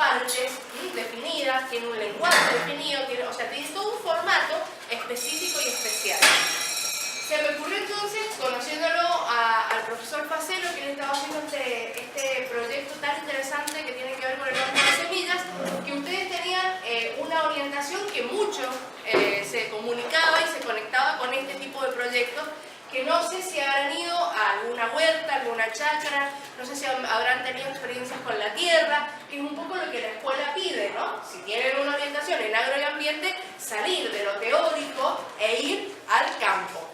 partes definidas, tiene un lenguaje definido, o sea, tiene todo un formato específico y especial. Se me ocurrió entonces, conociéndolo al profesor Facelo, que él estaba haciendo este proyecto tan interesante que tiene que ver con el banco de semillas, que ustedes tenían una orientación que mucho se comunicaba y se conectaba con este tipo de proyectos, que no sé si habrán ido a alguna huerta, alguna chacra, no sé si habrán tenido experiencias con la tierra, que es un poco lo que la escuela pide, ¿no? Si tienen una orientación en agro y ambiente, salir de lo teórico e ir al campo.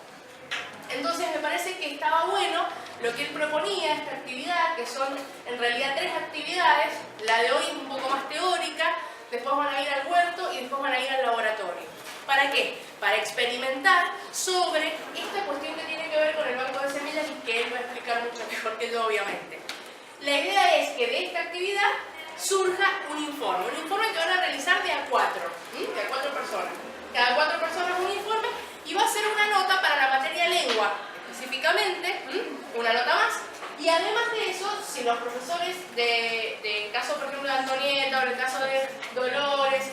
Entonces me parece que estaba bueno lo que él proponía, esta actividad, que son en realidad 3 actividades. La de hoy es un poco más teórica, después van a ir al huerto y después van a ir al laboratorio. ¿Para qué? Para experimentar sobre esta cuestión que tiene que ver con el banco de semillas y que él va a explicar mucho mejor que yo, obviamente. La idea es que de esta actividad surja un informe que van a realizar de a 4, de a 4 personas. Cada 4 personas un informe, y va a ser una nota para la materia lengua, específicamente, una nota más. Y además de eso, si los profesores del caso, por ejemplo, de Antonieta o en el caso de Dolores,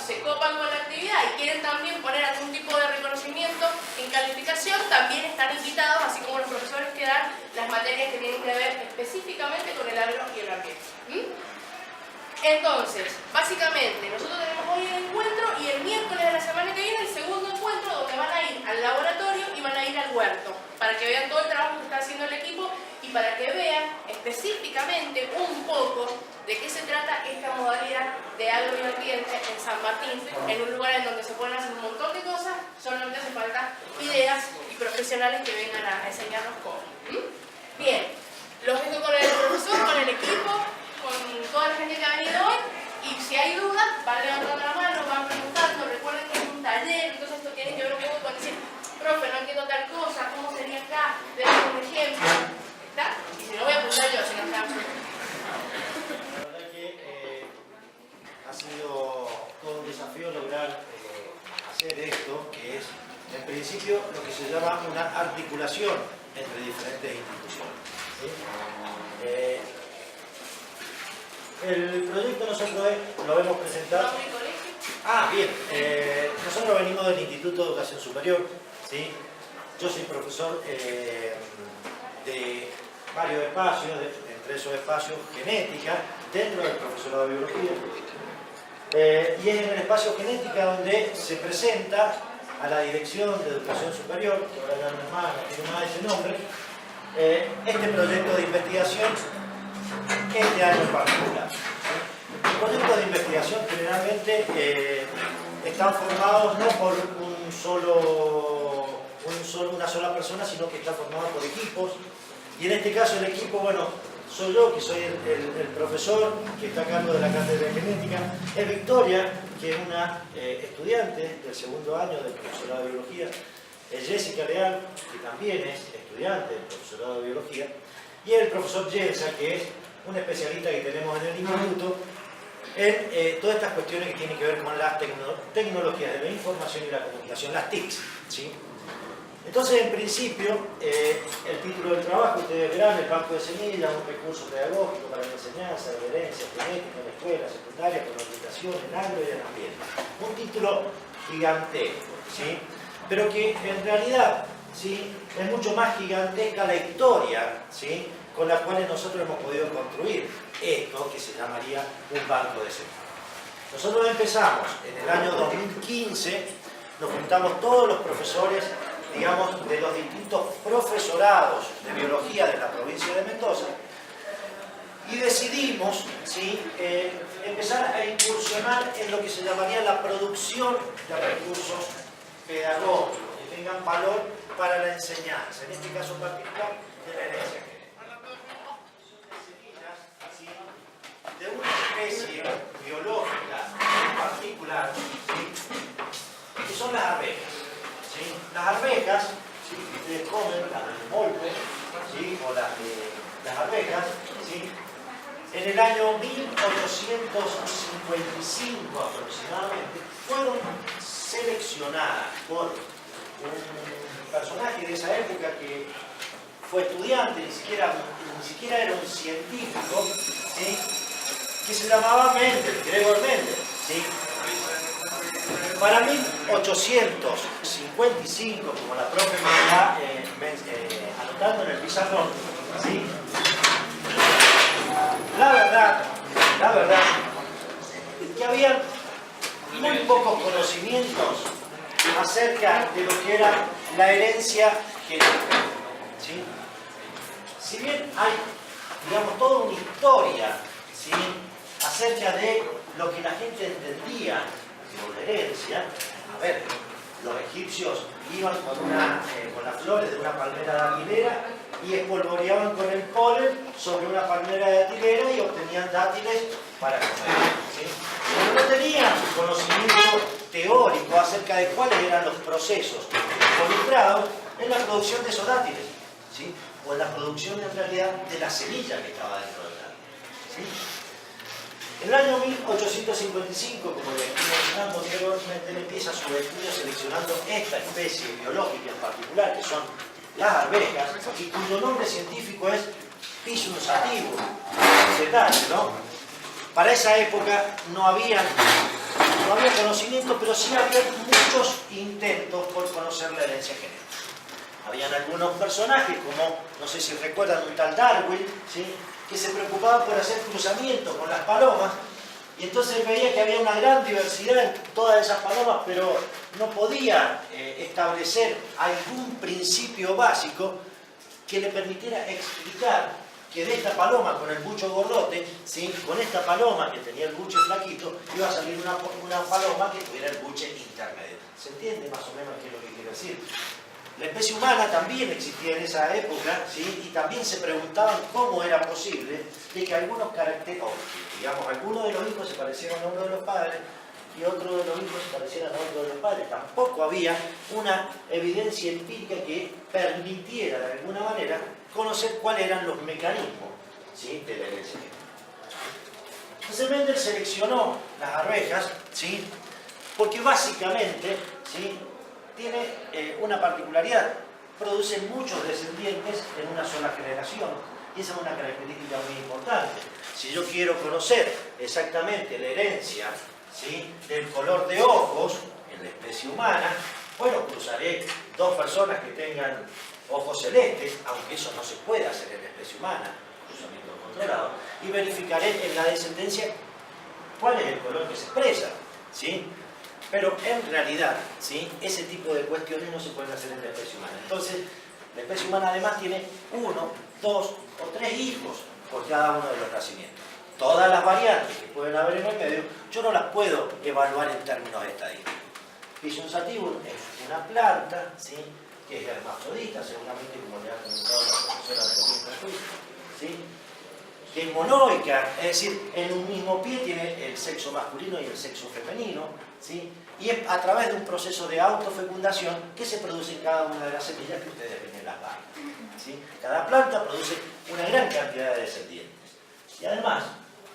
se copan con la actividad y quieren también poner algún tipo de reconocimiento en calificación, también están invitados, así como los profesores que dan las materias que tienen que ver específicamente con el agro y el ambiente. Entonces, básicamente, nosotros tenemos hoy el encuentro y el miércoles de la semana que viene el segundo encuentro, donde van a ir al laboratorio y van a ir al huerto, para que vean todo el trabajo que está haciendo el equipo y para que vean específicamente un poco de qué se trata esta modalidad de agro y ambiente en San Martín, en un lugar en donde se pueden hacer un montón de cosas, solamente hace falta ideas y profesionales que vengan a enseñarnos cómo. Bien, los dejo con el profesor, con el equipo, con toda la gente que ha venido hoy, y si hay dudas, van levantando la mano, van preguntando. Recuerden que es un taller, entonces esto tiene que ver un poco con decir, profe, no entiendo tal cosa, ¿cómo sería acá? Denme un ejemplo. ¿Está? Y si no, voy a apuntar yo, si no está. La verdad que ha sido todo un desafío lograr hacer esto, que es, en principio, lo que se llama una articulación entre diferentes instituciones. ¿Sí? El proyecto nosotros lo hemos presentado. Ah, bien. Nosotros venimos del Instituto de Educación Superior. ¿Sí? Yo soy profesor de varios espacios, entre esos espacios genética, dentro del profesorado de biología. Y es en el espacio genética donde se presenta a la Dirección de Educación Superior, que ahora ya no tiene más ese nombre, este proyecto de investigación este año en particular. Los proyectos de investigación generalmente están formados no por una sola persona, sino que están formados por equipos. Y en este caso el equipo, bueno, soy yo, que soy el profesor que está a cargo de la cátedra de genética, es Victoria, que es una estudiante del segundo año del profesorado de biología, es Jessica Leal, que también es estudiante del profesorado de biología, y el profesor Jensa, que es un especialista que tenemos en el instituto en todas estas cuestiones que tienen que ver con las tecnologías de la información y la comunicación, las TICs. ¿Sí? Entonces, en principio, el título del trabajo, ustedes verán, el banco de semillas, un recurso pedagógico para la enseñanza, la herencia genética en la escuela secundaria, con orientación en agro y en ambiente. Un título gigantesco, ¿sí? Pero que en realidad, ¿sí?, es mucho más gigantesca la historia, ¿sí?, con la cual nosotros hemos podido construir esto que se llamaría un banco de semillas. Nosotros empezamos en el año 2015, nos juntamos todos los profesores, digamos, de los distintos profesorados de biología de la provincia de Mendoza, y decidimos, ¿sí?, empezar a incursionar en lo que se llamaría la producción de recursos pedagógicos que tengan valor para la enseñanza, en este caso particular de la herencia genética. De una especie biológica en particular, ¿sí?, que son las arvejas. ¿Sí? Las arvejas, ¿sí?, que ustedes comen, las del molde, ¿sí?, o las arvejas, ¿sí?, en el año 1855 aproximadamente, fueron seleccionadas por un personaje de esa época que fue estudiante, ni siquiera era un científico, ¿sí?, que se llamaba Mendel, Gregor Mendel, ¿sí? Para 1855, como la profe me está anotando en el pizarrón, ¿sí? La verdad que había muy pocos conocimientos acerca de lo que era la herencia genética, ¿sí? Si bien hay, digamos, toda una historia, ¿sí?, acerca de lo que la gente entendía por la herencia, a ver, los egipcios iban con las flores de una palmera de datilera y espolvoreaban con el polen sobre una palmera de datilera y obtenían dátiles para comer, ¿sí? Pero no tenían conocimiento teórico acerca de cuáles eran los procesos involucrados en la producción de esos dátiles, ¿sí?, o en la producción en realidad de la semilla que estaba dentro del dátil, ¿sí? En el año 1855, como le estoy mencionando, Gregor Mendel empieza su estudio seleccionando esta especie biológica en particular, que son las arvejas, y cuyo nombre científico es Piscium sativum, ¿no? Para esa época no había conocimiento, pero sí había muchos intentos por conocer la herencia genética. Habían algunos personajes, como, no sé si recuerdan, un tal Darwin, ¿sí?, que se preocupaban por hacer cruzamientos con las palomas, y entonces veía que había una gran diversidad en todas esas palomas, pero no podía establecer algún principio básico que le permitiera explicar que de esta paloma con el bucho gordote, ¿sí?, con esta paloma que tenía el buche flaquito, iba a salir una paloma que tuviera el buche intermedio. ¿Se entiende más o menos qué es lo que quiero decir? La especie humana también existía en esa época, ¿sí?, y también se preguntaban cómo era posible de que algunos caracteres, digamos, algunos de los hijos se parecieran a uno de los padres y otros de los hijos se parecieran a otro de los padres. Tampoco había una evidencia empírica que permitiera de alguna manera conocer cuáles eran los mecanismos, ¿sí?, de la herencia. Entonces Mendel seleccionó las arvejas, ¿sí?, porque básicamente, ¿sí?, tiene una particularidad: producen muchos descendientes en una sola generación, y esa es una característica muy importante. Si yo quiero conocer exactamente la herencia, ¿sí?, del color de ojos en la especie humana, bueno, cruzaré dos personas que tengan ojos celestes, aunque eso no se puede hacer en la especie humana, cruzamiento controlado, y verificaré en la descendencia cuál es el color que se expresa, ¿sí? Pero en realidad, ¿sí?, ese tipo de cuestiones no se pueden hacer en la especie humana. Entonces, la especie humana además tiene 1, 2 o 3 hijos por cada uno de los nacimientos. Todas las variantes que pueden haber en el medio, yo no las puedo evaluar en términos estadísticos. Piscium sativum es una planta, ¿sí?, que es hermafrodita, seguramente como le ha comentado la profesora anterior, ¿sí?, que es monoica, es decir, en un mismo pie tiene el sexo masculino y el sexo femenino, ¿sí?, y es a través de un proceso de autofecundación que se produce en cada una de las semillas que ustedes ven en las barras, ¿sí? Cada planta produce una gran cantidad de descendientes. Y además,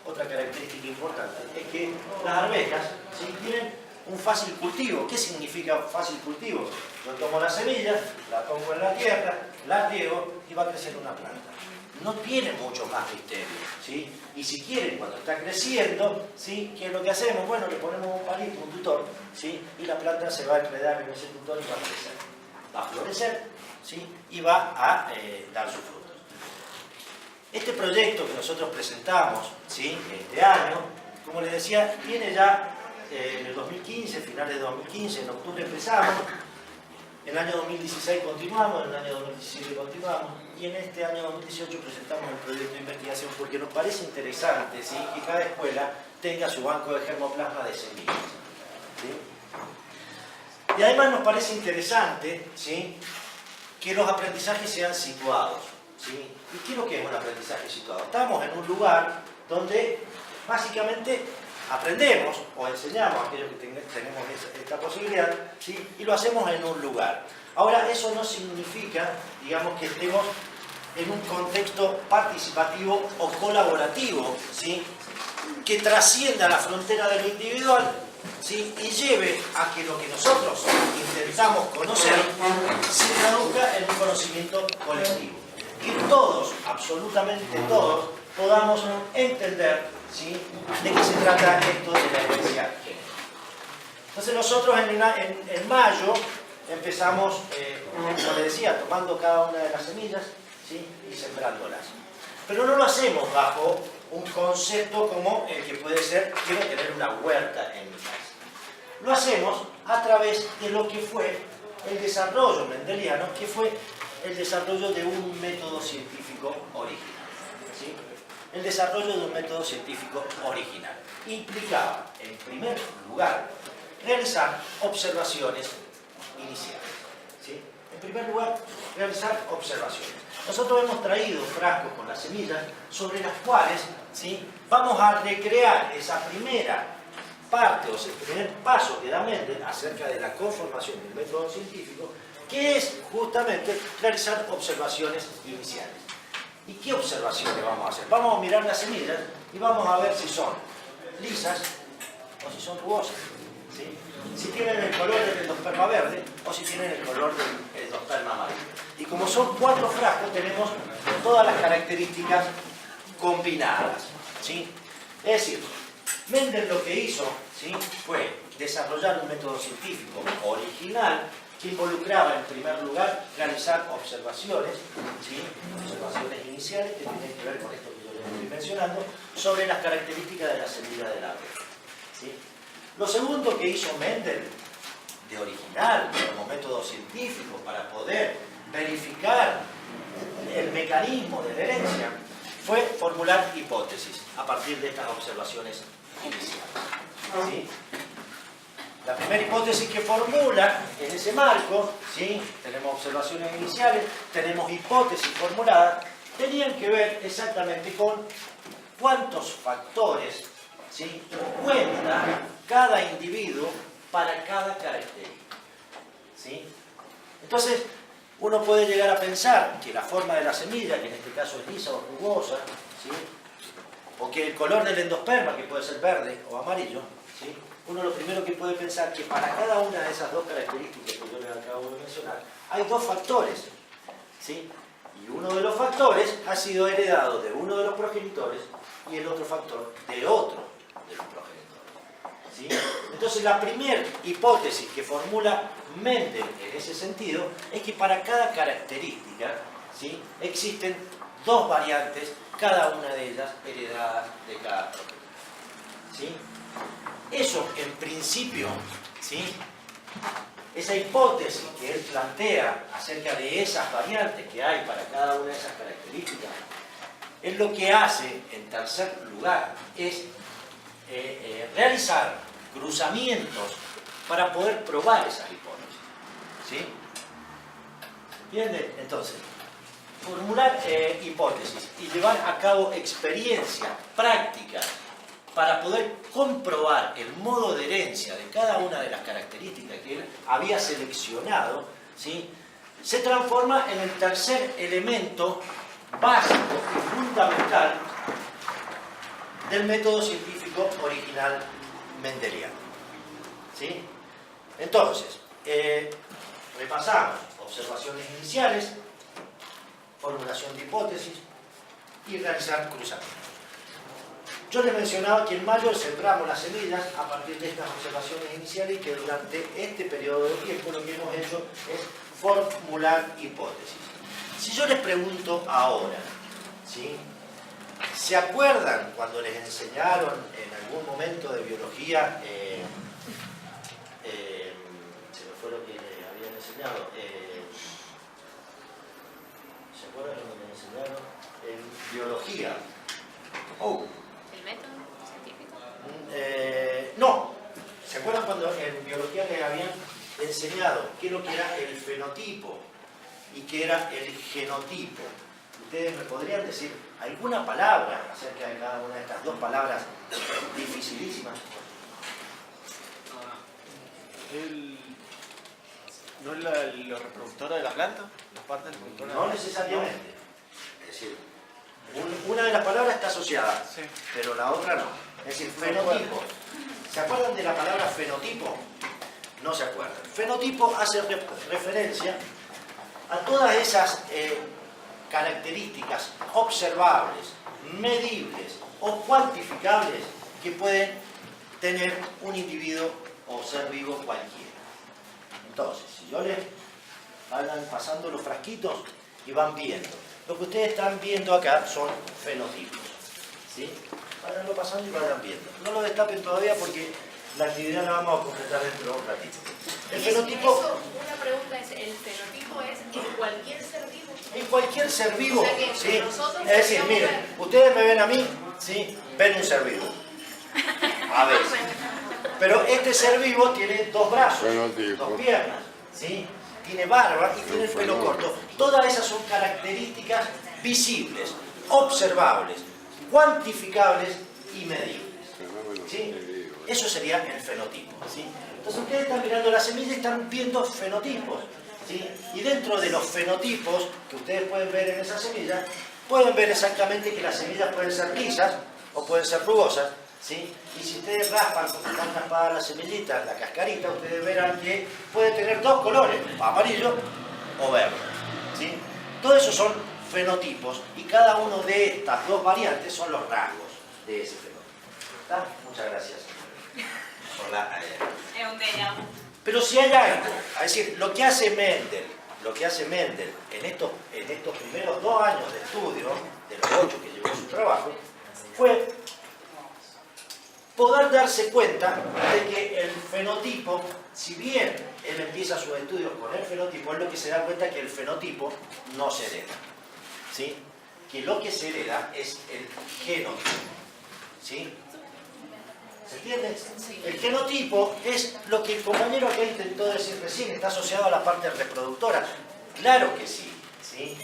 otra característica importante es que las arvejas, ¿sí?, tienen un fácil cultivo. ¿Qué significa fácil cultivo? Yo tomo la semilla, la pongo en la tierra, la riego y va a crecer una planta. No tiene mucho más misterio, ¿sí? Y si quieren, cuando está creciendo, ¿sí?, ¿qué es lo que hacemos? Bueno, le ponemos un palito, un tutor, ¿sí?, y la planta se va a enredar en ese tutor y va a crecer. Va a florecer, ¿sí?, y va a dar sus frutos. Este proyecto que nosotros presentamos, ¿sí?, este año, como les decía, tiene ya en el 2015, finales de 2015, en octubre empezamos. En el año 2016 continuamos, en el año 2017 continuamos, y en este año 2018 presentamos el proyecto de investigación porque nos parece interesante, ¿sí?, que cada escuela tenga su banco de germoplasma de semillas, ¿sí? Y además nos parece interesante, ¿sí?, que los aprendizajes sean situados, ¿sí? ¿Y qué es lo que es un aprendizaje situado? Estamos en un lugar donde básicamente aprendemos o enseñamos a aquellos que tenemos esta posibilidad, ¿sí?, y lo hacemos en un lugar. Ahora, eso no significa, digamos, que estemos en un contexto participativo o colaborativo, ¿sí?, que trascienda la frontera de lo individual, ¿sí?, y lleve a que lo que nosotros intentamos conocer se traduzca en un conocimiento colectivo. Que todos, absolutamente todos, podamos entender, ¿sí? ¿De qué se trata esto de la herencia genética? Entonces nosotros en mayo empezamos, como les decía, tomando cada una de las semillas, ¿sí? Y sembrándolas. Pero no lo hacemos bajo un concepto como el que puede ser, quiero tener una huerta en mi casa. Lo hacemos a través de lo que fue el desarrollo mendeliano, que fue el desarrollo de un método científico original. ¿Sí? El desarrollo de un método científico original implicaba, en primer lugar, realizar observaciones iniciales. ¿Sí? En primer lugar, realizar observaciones. Nosotros hemos traído frascos con las semillas sobre las cuales, ¿sí?, vamos a recrear esa primera parte o ese primer paso que da Mendel acerca de la conformación del método científico, que es justamente realizar observaciones iniciales. ¿Y qué observaciones vamos a hacer? Vamos a mirar las semillas y vamos a ver si son lisas o si son rugosas, ¿sí? Si tienen el color del endosperma verde o si tienen el color del endosperma amarillo. Y como son 4 frascos, tenemos todas las características combinadas, ¿sí? Es decir, Mendel lo que hizo, ¿sí?, fue desarrollar un método científico original que involucraba en primer lugar realizar observaciones, ¿sí?, observaciones iniciales que tienen que ver con esto que yo les estoy mencionando, sobre las características de la semilla del árbol, ¿sí? Lo segundo que hizo Mendel de original como método científico para poder verificar el mecanismo de la herencia fue formular hipótesis a partir de estas observaciones iniciales, ¿sí? La primera hipótesis que formula en ese marco, ¿sí?, tenemos observaciones iniciales, tenemos hipótesis formuladas, tenían que ver exactamente con cuántos factores, ¿sí?, cuenta cada individuo para cada característica, ¿sí? Entonces, uno puede llegar a pensar que la forma de la semilla, que en este caso es lisa o rugosa, ¿sí?, o que el color del endosperma, que puede ser verde o amarillo, ¿sí?, uno lo primero que puede pensar que para cada una de esas dos características que yo les acabo de mencionar, hay 2 factores, ¿sí? Y uno de los factores ha sido heredado de uno de los progenitores y el otro factor de otro de los progenitores, ¿sí? Entonces la primera hipótesis que formula Mendel en ese sentido es que para cada característica, ¿sí?, existen 2 variantes, cada una de ellas heredadas de cada progenitor, ¿sí? Eso, en principio, ¿sí?, esa hipótesis que él plantea acerca de esas variantes que hay para cada una de esas características, es lo que hace, en tercer lugar, es realizar cruzamientos para poder probar esas hipótesis, ¿sí? ¿Entienden? Entonces, formular hipótesis y llevar a cabo experiencias prácticas para poder comprobar el modo de herencia de cada una de las características que él había seleccionado, ¿sí?, se transforma en el tercer elemento básico y fundamental del método científico original mendeliano, ¿sí? Entonces, repasamos observaciones iniciales, formulación de hipótesis y realizar cruzamientos. Yo les mencionaba que en mayo sembramos las semillas a partir de estas observaciones iniciales y que durante este periodo de tiempo lo que hemos hecho es formular hipótesis. Si yo les pregunto ahora, ¿sí?, ¿se acuerdan cuando les enseñaron en algún momento de biología, se me fue lo que les habían enseñado, ¿se acuerdan cuando les enseñaron en biología? ¿El método científico? No. ¿Se acuerdan cuando en biología les habían enseñado qué es lo que era el fenotipo y qué era el genotipo? ¿Ustedes me podrían decir alguna palabra acerca de cada una de estas 2 palabras dificilísimas? ¿No es la reproductora de la planta? ¿Las partes reproductoras? No necesariamente. Es decir, una de las palabras está asociada, Sí. pero la otra no. Es decir, fenotipo. ¿Se acuerdan de la palabra fenotipo? No se acuerdan. Fenotipo hace referencia a todas esas características observables, medibles o cuantificables que pueden tener un individuo o ser vivo cualquiera. Entonces, si yo les vayan pasando los frasquitos y van viendo, lo que ustedes están viendo acá son fenotipos, ¿sí? Váyanlo pasando y vayan viendo. No lo destapen todavía porque la actividad la vamos a completar dentro de un ratito. El fenotipo... Una pregunta es, ¿el fenotipo es en cualquier ser vivo? En cualquier ser vivo, O sea que ¿sí? nosotros Es decir, podríamos miren, ver- ustedes me ven a mí, ¿sí? Ven un ser vivo. A veces. Pero este ser vivo tiene dos brazos, Fenotipo. dos piernas, ¿sí? Tiene barba y tiene el pelo corto. Todas esas son características visibles, observables, cuantificables y medibles, ¿sí? Eso sería el fenotipo, ¿sí? Entonces ustedes están mirando la semilla y están viendo fenotipos, ¿sí? Y dentro de los fenotipos que ustedes pueden ver en esa semilla, pueden ver exactamente que las semillas pueden ser lisas o pueden ser rugosas, ¿sí? Y si ustedes raspan como están raspadas las semillitas, la cascarita, ustedes verán que puede tener dos colores, amarillo o verde, ¿sí? Todo eso son fenotipos y cada uno de estas dos variantes son los rasgos de ese fenotipo. ¿Está? Muchas gracias por la... Es un déjà vu. Pero si hay algo, es decir, lo que hace Mendel en estos primeros 2 años de estudio, de los 8 que llevó su trabajo, fue poder darse cuenta de que el fenotipo, si bien él empieza sus estudios con el fenotipo, es lo que se da cuenta que el fenotipo no se hereda, ¿sí? Que lo que se hereda es el genotipo, ¿sí? ¿Se entiende? El genotipo es lo que el compañero acá intentó decir recién, está asociado a la parte reproductora. Claro que sí, ¿sí?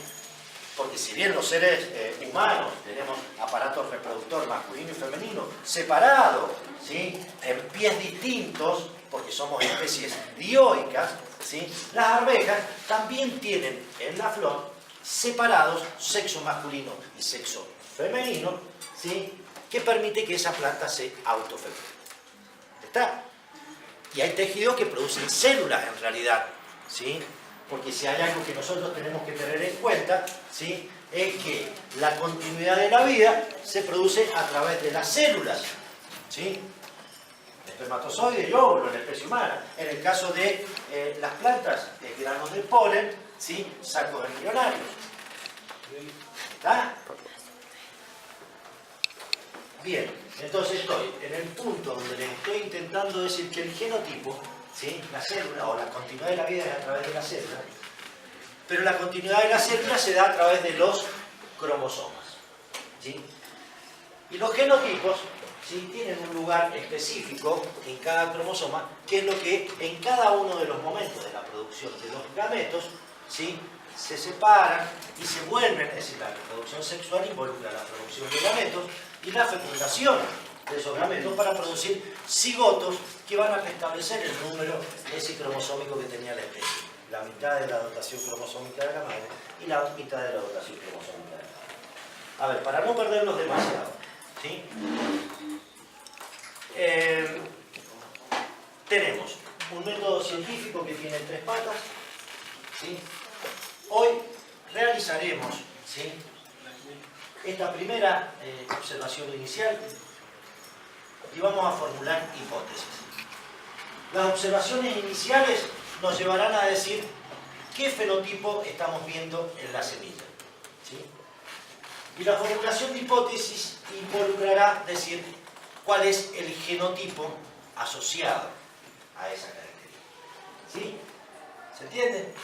Porque si bien los seres humanos tenemos aparato reproductor masculino y femenino separados, ¿sí? En pies distintos, porque somos especies dioicas, ¿sí? Las arvejas también tienen en la flor separados sexo masculino y sexo femenino, ¿sí? Que permite que esa planta se autofecunde. ¿Está? Y hay tejidos que producen células en realidad, ¿sí? Porque si hay algo que nosotros tenemos que tener en cuenta, ¿sí? Es que la continuidad de la vida se produce a través de las células, ¿sí? Espermatozoide y óvulo en la especie humana. En el caso de las plantas, de granos de polen, ¿sí? Sacos embrionarios. ¿Está? Bien, entonces estoy en el punto donde les estoy intentando decir que el genotipo, ¿sí? La célula o la continuidad de la vida es a través de la célula, pero la continuidad de la célula se da a través de los cromosomas, ¿sí? Y los genotipos, ¿sí? Tienen un lugar específico en cada cromosoma, que es lo que en cada uno de los momentos de la producción de los gametos, ¿sí? Se separan y se vuelven, es decir, la reproducción sexual involucra la producción de gametos y la fecundación de esos gametos para producir cigotos que van a restablecer el número ese cromosómico que tenía la especie. La mitad de la dotación cromosómica de la madre y la mitad de la dotación cromosómica de la madre. A ver, para no perderlos demasiado, ¿sí? Tenemos un método científico que tiene 3 patas, ¿sí? Hoy realizaremos, ¿sí? Esta primera observación inicial y vamos a formular hipótesis. Las observaciones iniciales nos llevarán a decir qué fenotipo estamos viendo en la semilla, ¿sí? Y la formulación de hipótesis involucrará decir cuál es el genotipo asociado a esa característica, ¿sí? ¿Se entiende?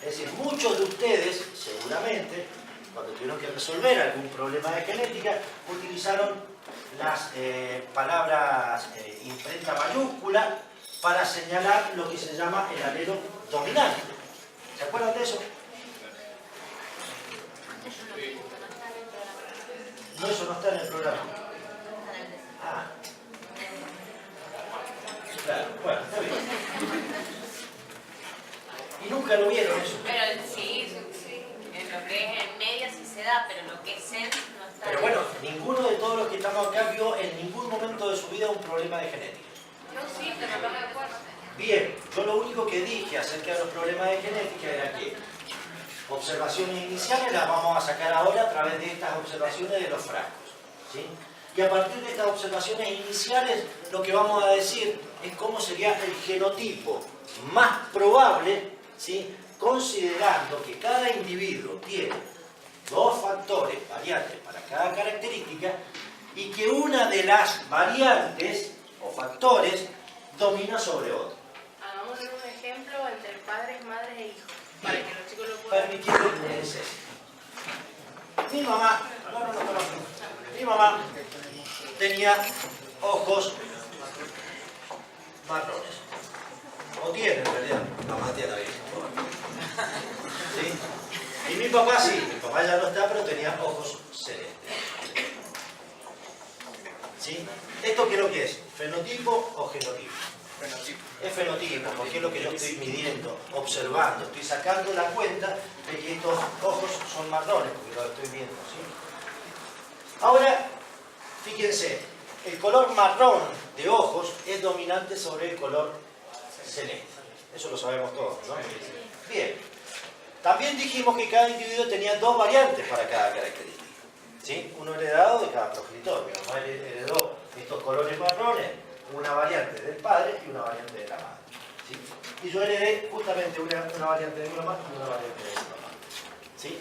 Es decir, muchos de ustedes, seguramente, cuando tuvieron que resolver algún problema de genética, utilizaron las palabras imprenta mayúscula para señalar lo que se llama el alelo dominante. ¿Se acuerdan de eso? No, eso no está en el programa. Ah. Claro, bueno, está bien. Y nunca lo vieron eso. Pero sí, en lo que es en media sí se da, pero lo que es en no está. Pero bueno, ninguno de todos los que estamos acá vio en ningún momento de su vida un problema de genética. Yo sí, pero no me acuerdo. Bien, yo lo único que dije acerca de los problemas de genética era que observaciones iniciales las vamos a sacar ahora a través de estas observaciones de los frascos, ¿sí? Y a partir de estas observaciones iniciales, lo que vamos a decir es cómo sería el genotipo más probable, ¿sí?, considerando que cada individuo tiene dos factores, variantes para cada característica, y que una de las variantes o factores domina sobre otro. Hagamos un ejemplo entre padres, madres e hijos, para que los chicos lo puedan... Permitidme ese. Mi mamá, mi mamá tenía ojos marrones. O tiene, en realidad. Mamá tiene la misma. ¿Sí? Y mi papá sí, mi papá ya no está, pero tenía ojos celestes. ¿Sí? ¿Esto qué es lo que es? ¿Fenotipo o genotipo? Fenotipo. Es fenotipo, porque es lo que yo estoy midiendo, observando, estoy sacando la cuenta de que estos ojos son marrones, porque los estoy viendo, ¿sí? Ahora, fíjense, el color marrón de ojos es dominante sobre el color celeste. Eso lo sabemos todos, ¿no? Bien. También dijimos que cada individuo tenía dos variantes para cada característica, ¿sí? Uno heredado de cada progenitor. Mi mamá heredó estos colores marrones, una variante del padre y una variante de la madre, ¿sí? Y yo heredé justamente una variante de mi mamá y una variante de mi papá, ¿sí?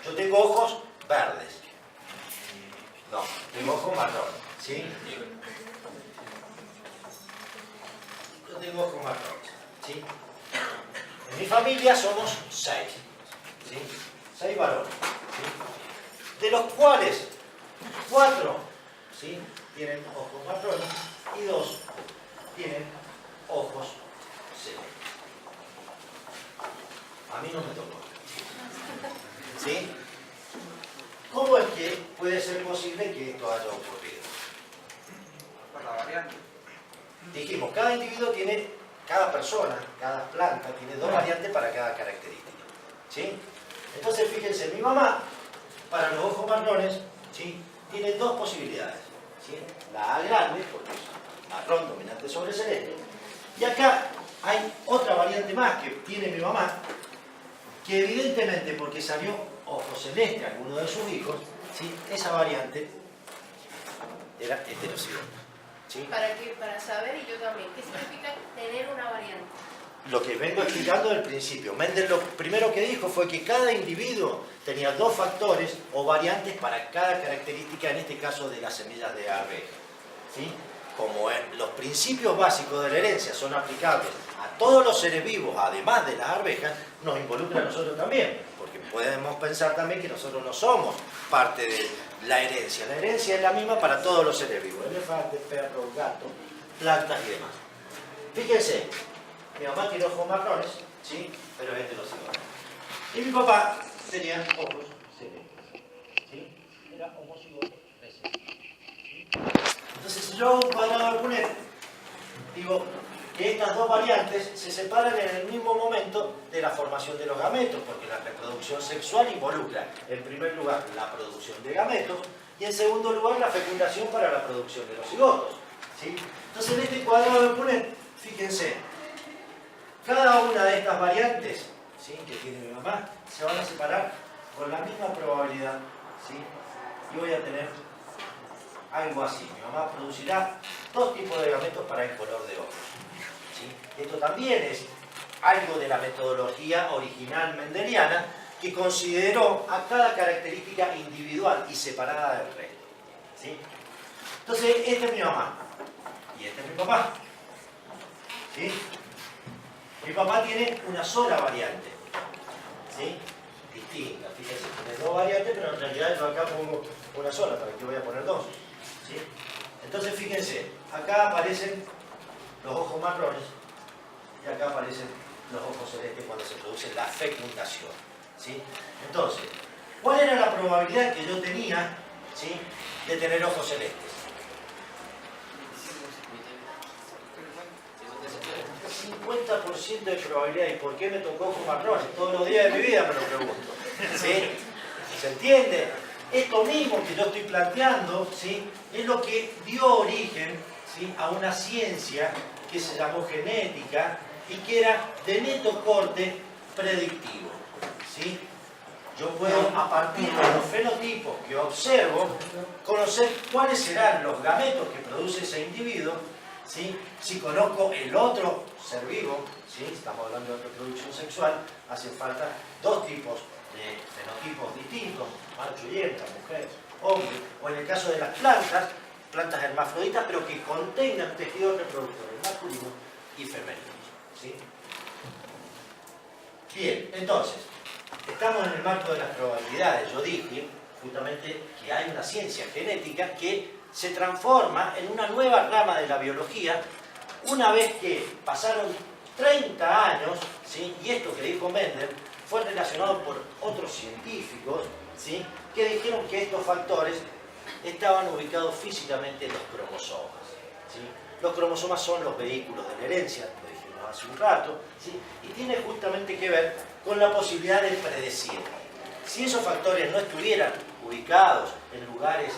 Yo tengo ojos verdes. No, tengo ojos marrones, ¿sí? Yo tengo ojos marrones, ¿sí? En mi familia somos 6, ¿sí? 6 varones, ¿sí? De los cuales 4, ¿sí?, tienen ojos marrones y 2 tienen ojos celestes. A mí no me tocó, ¿sí? ¿Cómo es que puede ser posible que esto haya ocurrido? Por la variante. Dijimos, cada individuo tiene, cada persona, cada planta tiene dos variantes para cada característica, ¿sí? Entonces, fíjense, mi mamá, para los ojos marrones, ¿sí?, tiene dos posibilidades, ¿sí? La A grande, porque es marrón dominante sobre celeste, y acá hay otra variante más que tiene mi mamá, que evidentemente, porque salió ojo celeste a alguno de sus hijos, ¿sí?, esa variante era heterocigota, ¿sí? Para saber, y yo también, ¿qué significa tener una variante? Lo que vengo explicando del principio. Mendel lo primero que dijo fue que cada individuo tenía dos factores o variantes para cada característica, en este caso de las semillas de abeja, ¿sí? Como los principios básicos de la herencia son aplicables a todos los seres vivos, además de las arvejas, nos involucra a nosotros también, porque podemos pensar también que nosotros no somos parte de la herencia. La herencia es la misma para todos los seres vivos, elefantes, perros, gatos, plantas y demás. Fíjense, mi mamá tiene ojos marrones, ¿sí?, pero es heterocigota. Y mi papá tenía ojos celestes, ¿sí? Era homocigoto recesivo. ¿Sí? Entonces, si yo hago un cuadrado de Punnett, digo que estas dos variantes se separan en el mismo momento de la formación de los gametos, porque la reproducción sexual involucra, en primer lugar, la producción de gametos y, en segundo lugar, la fecundación para la producción de los cigotos, ¿sí? Entonces, en este cuadrado de Punnett, fíjense, cada una de estas variantes, ¿sí?, que tiene mi mamá, se van a separar con la misma probabilidad, ¿sí? Y voy a tener algo así. Mi mamá producirá dos tipos de gametos para el color de ojos, ¿sí? Esto también es algo de la metodología original mendeliana que consideró a cada característica individual y separada del resto, ¿sí? Entonces, esta es mi mamá y este es mi papá, ¿sí? Mi papá tiene una sola variante, ¿sí?, distinta. Fíjense, tiene dos variantes, pero en realidad yo acá pongo una sola, ¿para qué voy a poner dos? ¿Sí? Entonces, fíjense, acá aparecen los ojos marrones y acá aparecen los ojos celestes cuando se produce la fecundación, ¿sí? Entonces, ¿cuál era la probabilidad que yo tenía, ¿sí?, de tener ojos celestes? 50% de probabilidad. ¿Y por qué me tocó ojos marrones? Todos los días de mi vida me lo pregunto, ¿sí? ¿Se entiende? Esto mismo que yo estoy planteando, ¿sí?, es lo que dio origen, ¿sí?, a una ciencia que se llamó genética y que era de neto corte predictivo, ¿sí? yo puedo, a partir de los fenotipos que observo, conocer cuáles serán los gametos que produce ese individuo, ¿sí? Si conozco el otro ser vivo, ¿sí? Estamos hablando de reproducción sexual, hacen falta dos tipos de fenotipos distintos, macho y hembra, mujer, hombre, o en el caso de las plantas hermafroditas, pero que contengan tejidos reproductores masculinos y femeninos, ¿sí? Bien, entonces, estamos en el marco de las probabilidades. Yo dije justamente que hay una ciencia genética que se transforma en una nueva rama de la biología una vez que pasaron 30 años, ¿sí? Y esto que dijo Mendel fue relacionado por otros científicos, ¿sí? Que dijeron que estos factores estaban ubicados físicamente en los cromosomas, ¿sí? Los cromosomas son los vehículos de la herencia, lo dijimos hace un rato, ¿sí? Y tiene justamente que ver con la posibilidad de predecir. Si esos factores no estuvieran ubicados en lugares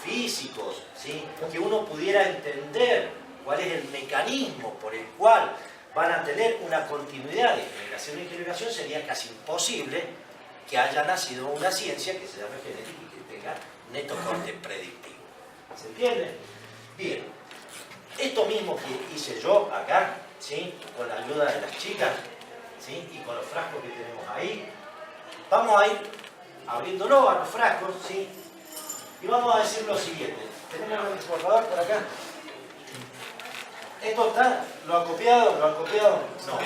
físicos, ¿sí? Que uno pudiera entender cuál es el mecanismo por el cual van a tener una continuidad de generación en generación, sería casi imposible que haya nacido una ciencia que se llame genética y que tenga neto corte predictivo. ¿Se entiende? Bien. Esto mismo que hice yo acá, ¿sí? Con la ayuda de las chicas, ¿sí? Y con los frascos que tenemos ahí, vamos a ir abriéndolo a los frascos, ¿sí? Y vamos a decir lo siguiente. ¿Tenemos un exportador por acá? ¿Esto está? ¿Lo ha copiado? ¿Lo ha copiado? No.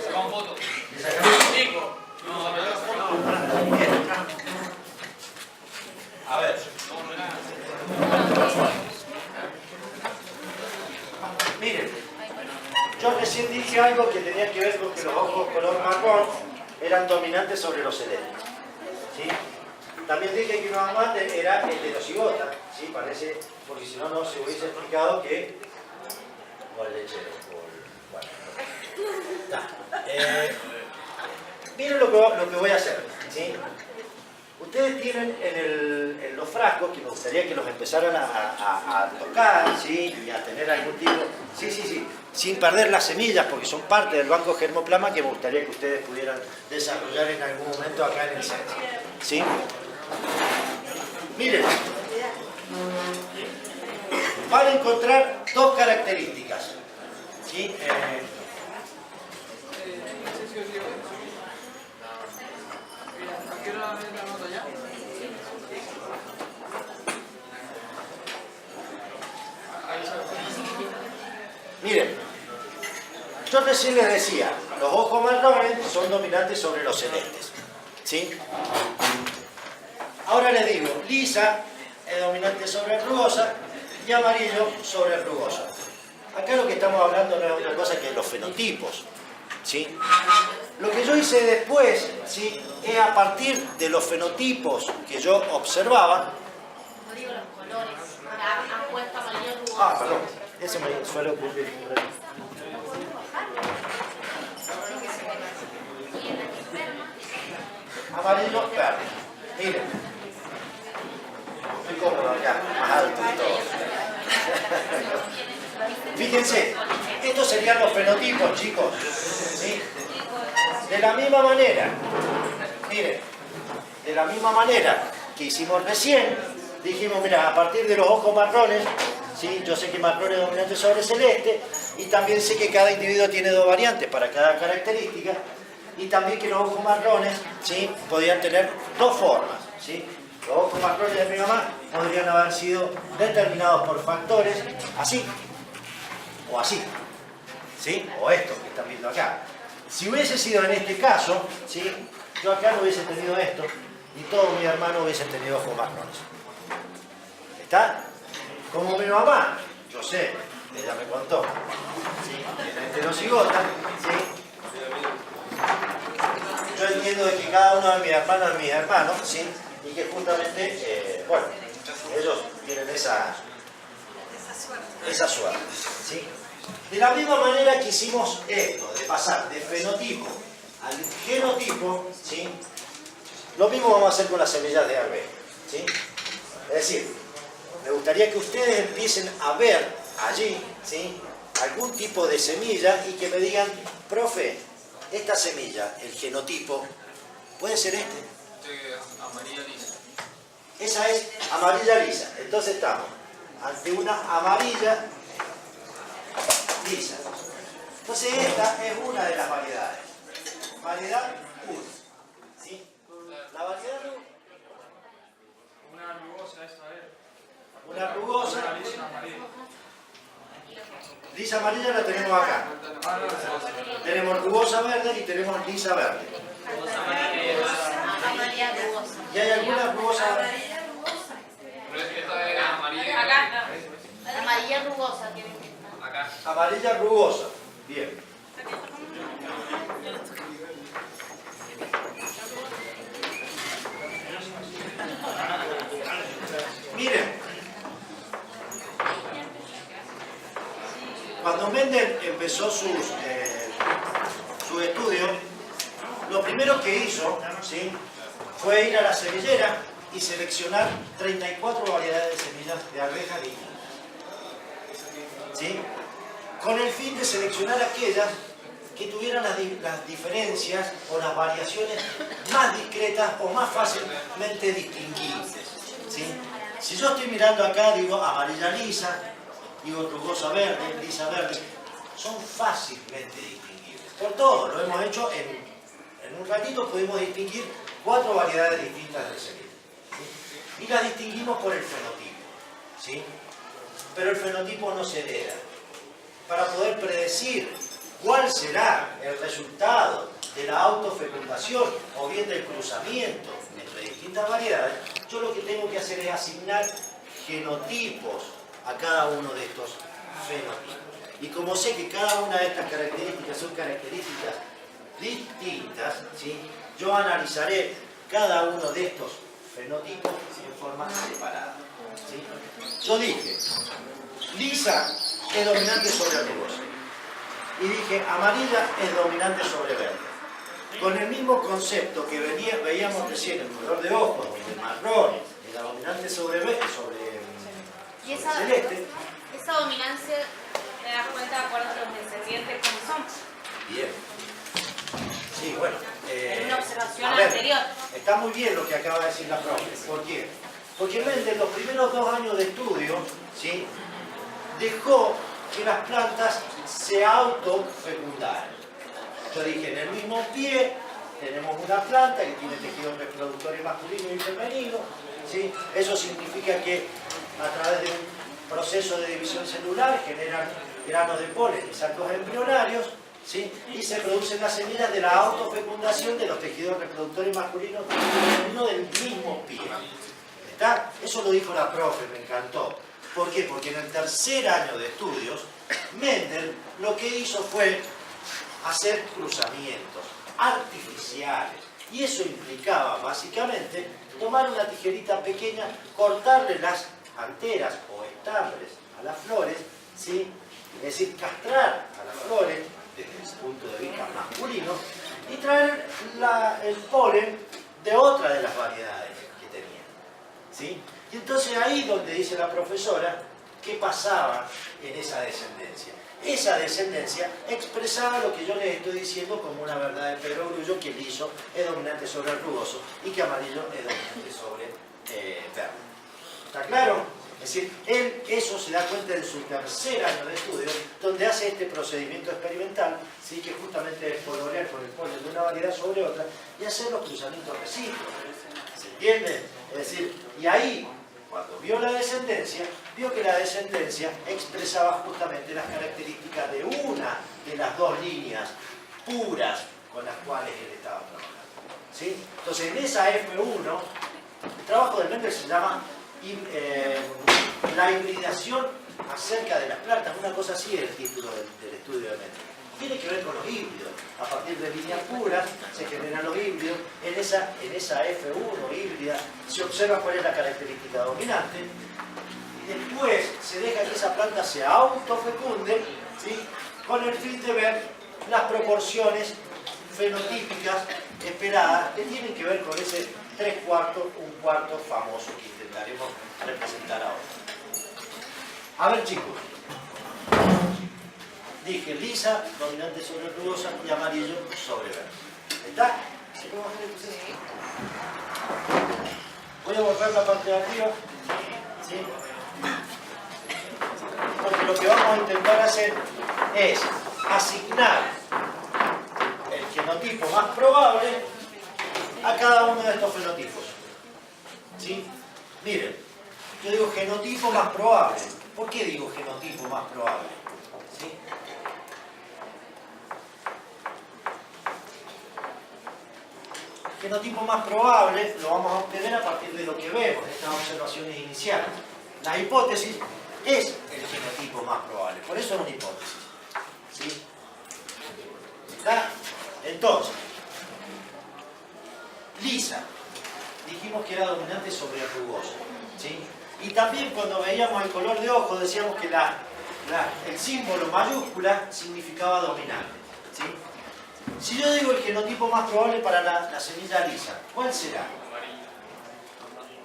Sacamos fotos. ¿Le sacamos? Nico. No, Bien. A ver. Miren, yo recién dije algo que tenía que ver con que los ojos color marrón eran dominantes sobre los celestes, ¿sí? También dije que una mamá era heterocigota, ¿sí? Parece, porque si no, no se hubiese explicado que... O el lechero, miren lo que voy a hacer, ¿sí? Ustedes tienen en los frascos, que me gustaría que los empezaran a tocar, ¿sí? Y a tener algún tipo... Sí, sin perder las semillas, porque son parte del banco germoplasma que me gustaría que ustedes pudieran desarrollar en algún momento acá en el centro, ¿sí? Miren, van a encontrar dos características, ¿sí? Miren, yo recién les decía, los ojos marrones son dominantes sobre los celestes, ¿sí? Ahora les digo, lisa es dominante sobre rugosa y amarillo sobre rugosa. Acá lo que estamos hablando no es otra cosa que los fenotipos, ¿sí? Lo que yo hice después, ¿sí? Es a partir de los fenotipos que yo observaba. No digo los colores. Han puesto amarillo rugoso. Perdón, ese me suele ocurrir. Amarillo, verde. Miren. Estoy cómodo acá, más alto y todo. Fíjense, estos serían los fenotipos, chicos, ¿sí? De la misma manera, miren, de la misma manera que hicimos recién, dijimos, mira, a partir de los ojos marrones, ¿sí? Yo sé que marrón es dominante sobre celeste, y también sé que cada individuo tiene dos variantes para cada característica, y también que los ojos marrones, ¿sí? Podían tener dos formas, ¿sí? Los ojos marrones de mi mamá podrían haber sido determinados por factores así, o así, ¿sí? O estos que están viendo acá. Si hubiese sido en este caso, ¿sí? Yo acá no hubiese tenido esto, y todos mis hermanos hubiesen tenido ojos marrones. ¿Está? Como mi mamá, yo sé, ella me contó, ¿sí? En heterocigota, ¿sí? Yo entiendo de que cada uno de mis hermanos es mis hermanos, ¿sí? Y que justamente, bueno, ellos tienen esa suerte, ¿sí? De la misma manera que hicimos esto, de pasar de fenotipo al genotipo, ¿sí? Lo mismo vamos a hacer con las semillas de arveja, ¿sí? Es decir, me gustaría que ustedes empiecen a ver allí, ¿sí? Algún tipo de semilla y que me digan, profe, esta semilla, el genotipo, ¿puede ser este? Amarilla lisa. Esa es amarilla lisa. Entonces estamos ante una amarilla lisa. Entonces esta es una de las variedades. Variedad 1. ¿Sí? La variedad 1. Una rugosa esa es. Una rugosa. Una lisa amarilla. Lisa amarilla la tenemos acá. Ah, no, esa. Tenemos rugosa verde y tenemos lisa verde. Amarilla rugosa. ¿Y hay alguna rugosa? Pero esta es amarilla. Acá. Amarilla rugosa tiene que estar. Acá. Amarilla rugosa. Bien. Miren, cuando Mendel empezó su estudio, lo primero que hizo, ¿sí?, fue ir a la semillera y seleccionar 34 variedades de semillas de arvejas dignas, ¿sí?, con el fin de seleccionar aquellas que tuvieran las diferencias o las variaciones más discretas o más fácilmente distinguibles, ¿sí? Si yo estoy mirando acá, digo amarilla lisa, digo rugosa verde, lisa verde, son fácilmente distinguibles. Por todo, lo hemos hecho en un ratito, pudimos distinguir 4 variedades distintas de semillas, ¿sí? Y las distinguimos por el fenotipo, ¿sí? Pero el fenotipo no se hereda. Para poder predecir cuál será el resultado de la autofecundación o bien del cruzamiento entre distintas variedades, yo lo que tengo que hacer es asignar genotipos a cada uno de estos fenotipos. Y como sé que cada una de estas características son características distintas, ¿sí?, yo analizaré cada uno de estos fenotipos en forma separada, ¿sí? Yo dije, lisa es dominante sobre rugosa. Y dije, amarilla es dominante sobre verde. Con el mismo concepto que veíamos recién, el color de ojos, donde el marrón era dominante sobre Y esa celeste. Esa dominancia te das cuenta de acuerdo a los descendientes como son. Bien. Sí, bueno. En una observación a ver, anterior. está muy bien lo que acaba de decir la profe. ¿Por qué? Porque Mendel, los primeros 2 años de estudio, ¿sí?, dejó que las plantas se autofecundaran. Yo dije, en el mismo pie tenemos una planta que tiene tejidos reproductores masculino y femenino, ¿sí? Eso significa que a través de un proceso de división celular generan granos de polen y sacos embrionarios, ¿sí?, y se producen las semillas de la autofecundación de los tejidos reproductores masculinos y femeninos del mismo pie. ¿Está? Eso lo dijo la profe, me encantó. ¿Por qué? Porque en el 3er año de estudios, Mendel lo que hizo fue hacer cruzamientos artificiales. Y eso implicaba, básicamente, tomar una tijerita pequeña, cortarle las anteras o estambres a las flores, ¿sí?, es decir, castrar a las flores desde el punto de vista masculino y traer el polen de otra de las variedades que tenían, ¿sí? Y entonces ahí donde dice la profesora qué pasaba en esa descendencia. Esa descendencia expresaba lo que yo les estoy diciendo como una verdad de Pedro Grullo, que liso es dominante sobre el rugoso y que amarillo es dominante sobre verde. ¿Está claro? Es decir, él eso se da cuenta en su 3er año de estudio, donde hace este procedimiento experimental, ¿sí?, que justamente es colorear con el polen de una variedad sobre otra y hacer los cruzamientos recíprocos. ¿Se entiende? Es decir, y ahí, cuando vio la descendencia, vio que la descendencia expresaba justamente las características de una de las 2 líneas puras con las cuales él estaba trabajando, ¿sí? Entonces, en esa F1, el trabajo de Mendel se llama la hibridación acerca de las plantas, una cosa así es el título del estudio de Mendel. Tiene que ver con los híbridos. A partir de líneas puras se generan los híbridos. En esa F1 híbrida se observa cuál es la característica dominante y después se deja que esa planta se autofecunde, ¿sí?, con el fin de ver las proporciones fenotípicas esperadas que tienen que ver con ese 3/4, 1/4 famoso que intentaremos representar ahora. A ver, chicos. Dije lisa, dominante sobre rugosa y amarillo sobre verde. ¿Está? ¿Sí podemos hacer esto? Voy a borrar la parte de arriba, ¿sí? Porque lo que vamos a intentar hacer es asignar el genotipo más probable a cada uno de estos fenotipos, ¿sí? Miren, yo digo genotipo más probable. ¿Por qué digo genotipo más probable? ¿Sí? Genotipo más probable lo vamos a obtener a partir de lo que vemos, de estas observaciones iniciales. La hipótesis es el genotipo más probable, por eso es una hipótesis. ¿Sí? ¿Está? Entonces, lisa, dijimos que era dominante sobre rugosa. ¿Sí? Y también cuando veíamos el color de ojo decíamos que el símbolo mayúscula significaba dominante. ¿Sí? Si yo digo el genotipo más probable para la semilla lisa, ¿cuál será?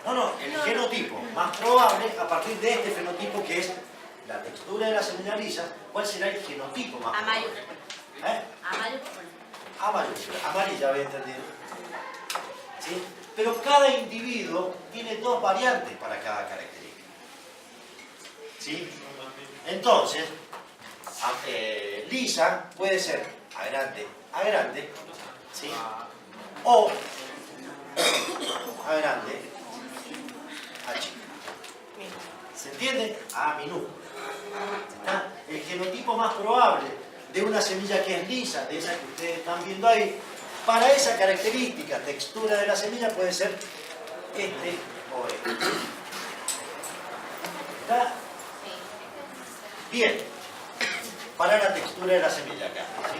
No, el genotipo más probable a partir de este fenotipo que es la textura de la semilla lisa, ¿cuál será el genotipo más probable? ¿Eh? A mayúscula, amarilla había entendido. ¿Sí? Pero cada individuo tiene dos variantes para cada característica. ¿Sí? Entonces, lisa puede ser a grande, ¿sí? O a grande, a chico. ¿Se entiende? A minúscula. ¿Está? El genotipo más probable de una semilla que es lisa, de esa que ustedes están viendo ahí, para esa característica, textura de la semilla, puede ser este o este. ¿Está? Bien. Para la textura de la semilla acá. ¿Sí?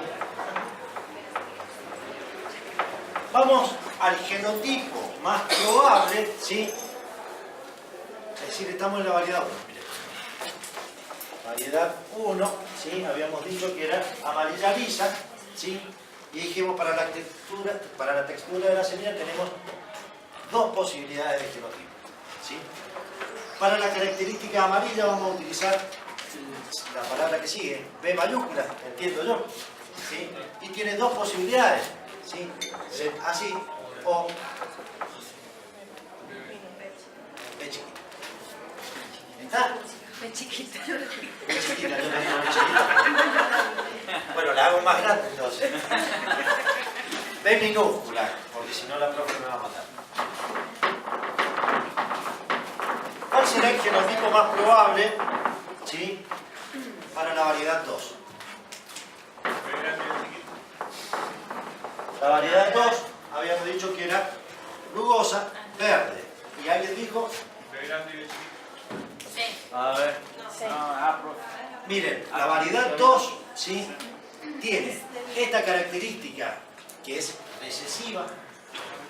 Vamos al genotipo más probable, ¿sí? Es decir, estamos en la variedad 1. Miren. Variedad 1, ¿sí? Habíamos dicho que era amarilla lisa, ¿sí? Y dijimos para la textura de la semilla tenemos dos posibilidades de genotipo, ¿sí? Para la característica amarilla vamos a utilizar la palabra que sigue, B mayúscula, entiendo yo, ¿sí? Y tiene dos posibilidades, ¿sí? Así o B chiquita. ¿Está? B chiquita. B chiquita, yo no digo B chiquita. Bueno, la hago más grande entonces. B minúscula, porque si no la profe me va a matar. ¿Cuál será el genotipo más probable, ¿sí? Para la variedad 2? La variedad 2 habíamos dicho que era rugosa, verde. ¿Y alguien dijo? Sí. A ver. Sí. Profe. Miren, la variedad 2, ¿sí? Tiene esta característica que es recesiva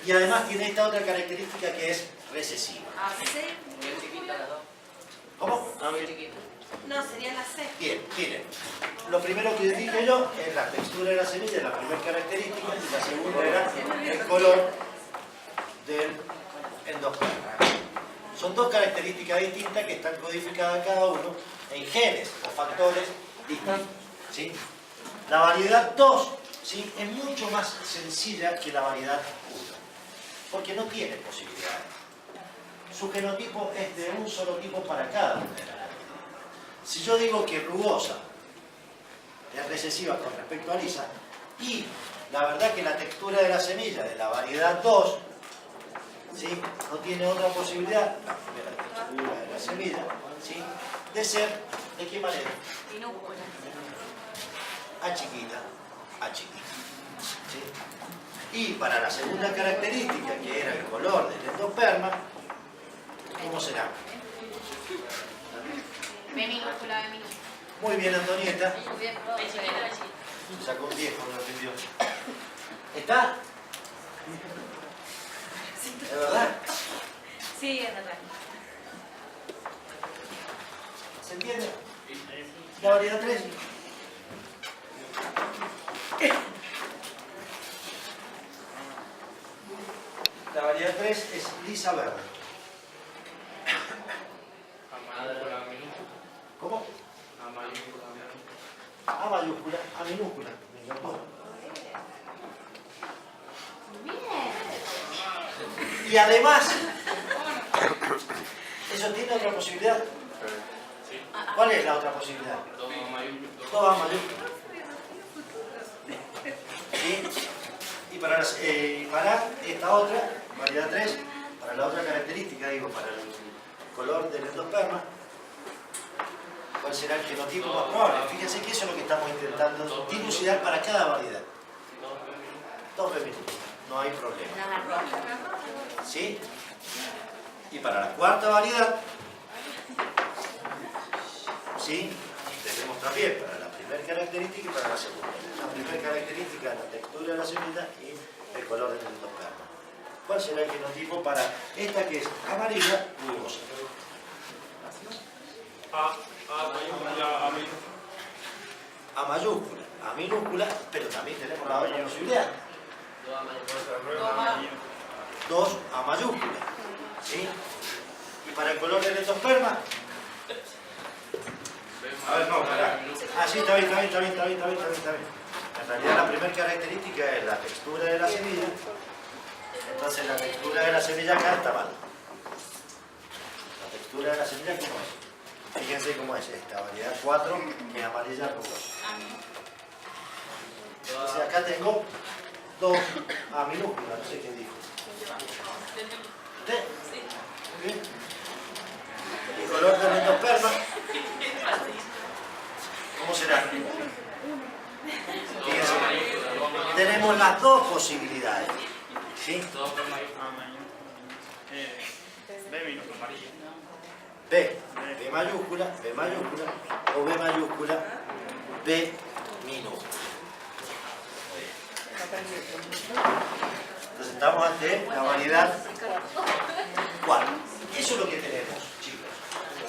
y además tiene esta otra característica que es recesiva. ¿Cómo? No, sería la C. Bien, miren. Lo primero que dije yo es la textura de la semilla, la primera característica, y la segunda era el color del endosperma. Son dos características distintas que están codificadas cada uno en genes o factores distintos. ¿Sí? La variedad 2, ¿sí? Es mucho más sencilla que la variedad 1, porque no tiene posibilidades. Su genotipo es de un solo tipo para cada una de las características. Si yo digo que rugosa es recesiva con respecto a lisa, y la verdad que la textura de la semilla de la variedad 2, ¿sí? No tiene otra posibilidad, la primera textura de la semilla, ¿sí? De ser, ¿de qué manera? Minúscula. A chiquita, a chiquita. ¿Sí? Y para la segunda característica, que era el color del endosperma, ¿cómo será? B minúscula, B minúscula. Muy bien, Antonieta. B chiquita, B chiquita. Sacó un 10 cuando lo aprendió. ¿Está? ¿Es verdad? Sí, es verdad. ¿Se entiende? La variedad 3. La variedad 3 es lisa verde. ¿Cómo? A mayúscula, a minúscula. Me encantó. Y además, ¿eso tiene otra posibilidad? ¿Cuál es la otra posibilidad? Todas mayúsculas. ¿Sí? Y para esta otra, variedad 3, para la otra característica, digo, para el color del endosperma, ¿cuál será el genotipo más probable? Fíjense que eso es lo que estamos intentando dilucidar para cada variedad. 2 femeninos, no hay problema. ¿Sí? Y para la cuarta variedad, ¿sí? Tenemos también para la primera característica y para la segunda. La primera característica es la textura de la semilla y el color del endosperma. ¿Cuál será el genotipo para esta que es amarilla rugosa? A mayúscula, a minúscula, pero también tenemos la otra posibilidad. 2 a mayúscula. ¿Sí? Y para el color del endosperma. A ver, no, pará. Ah, sí, está bien. En realidad la primera característica es la textura de la semilla. Entonces la textura de la semilla acá está mal. La textura de la semilla, ¿cómo es? Fíjense cómo es esta variedad 4, que es amarilla rugosa. Entonces acá tengo 2 a minúscula, no sé quién dijo. ¿Usted? Muy bien. El color del endosperma, ¿cómo será? Fíjense, tenemos las dos posibilidades. ¿Sí? B mayúscula, o B mayúscula, B minúscula. Entonces estamos ante la variedad 4. Eso es lo que tenemos, chicos.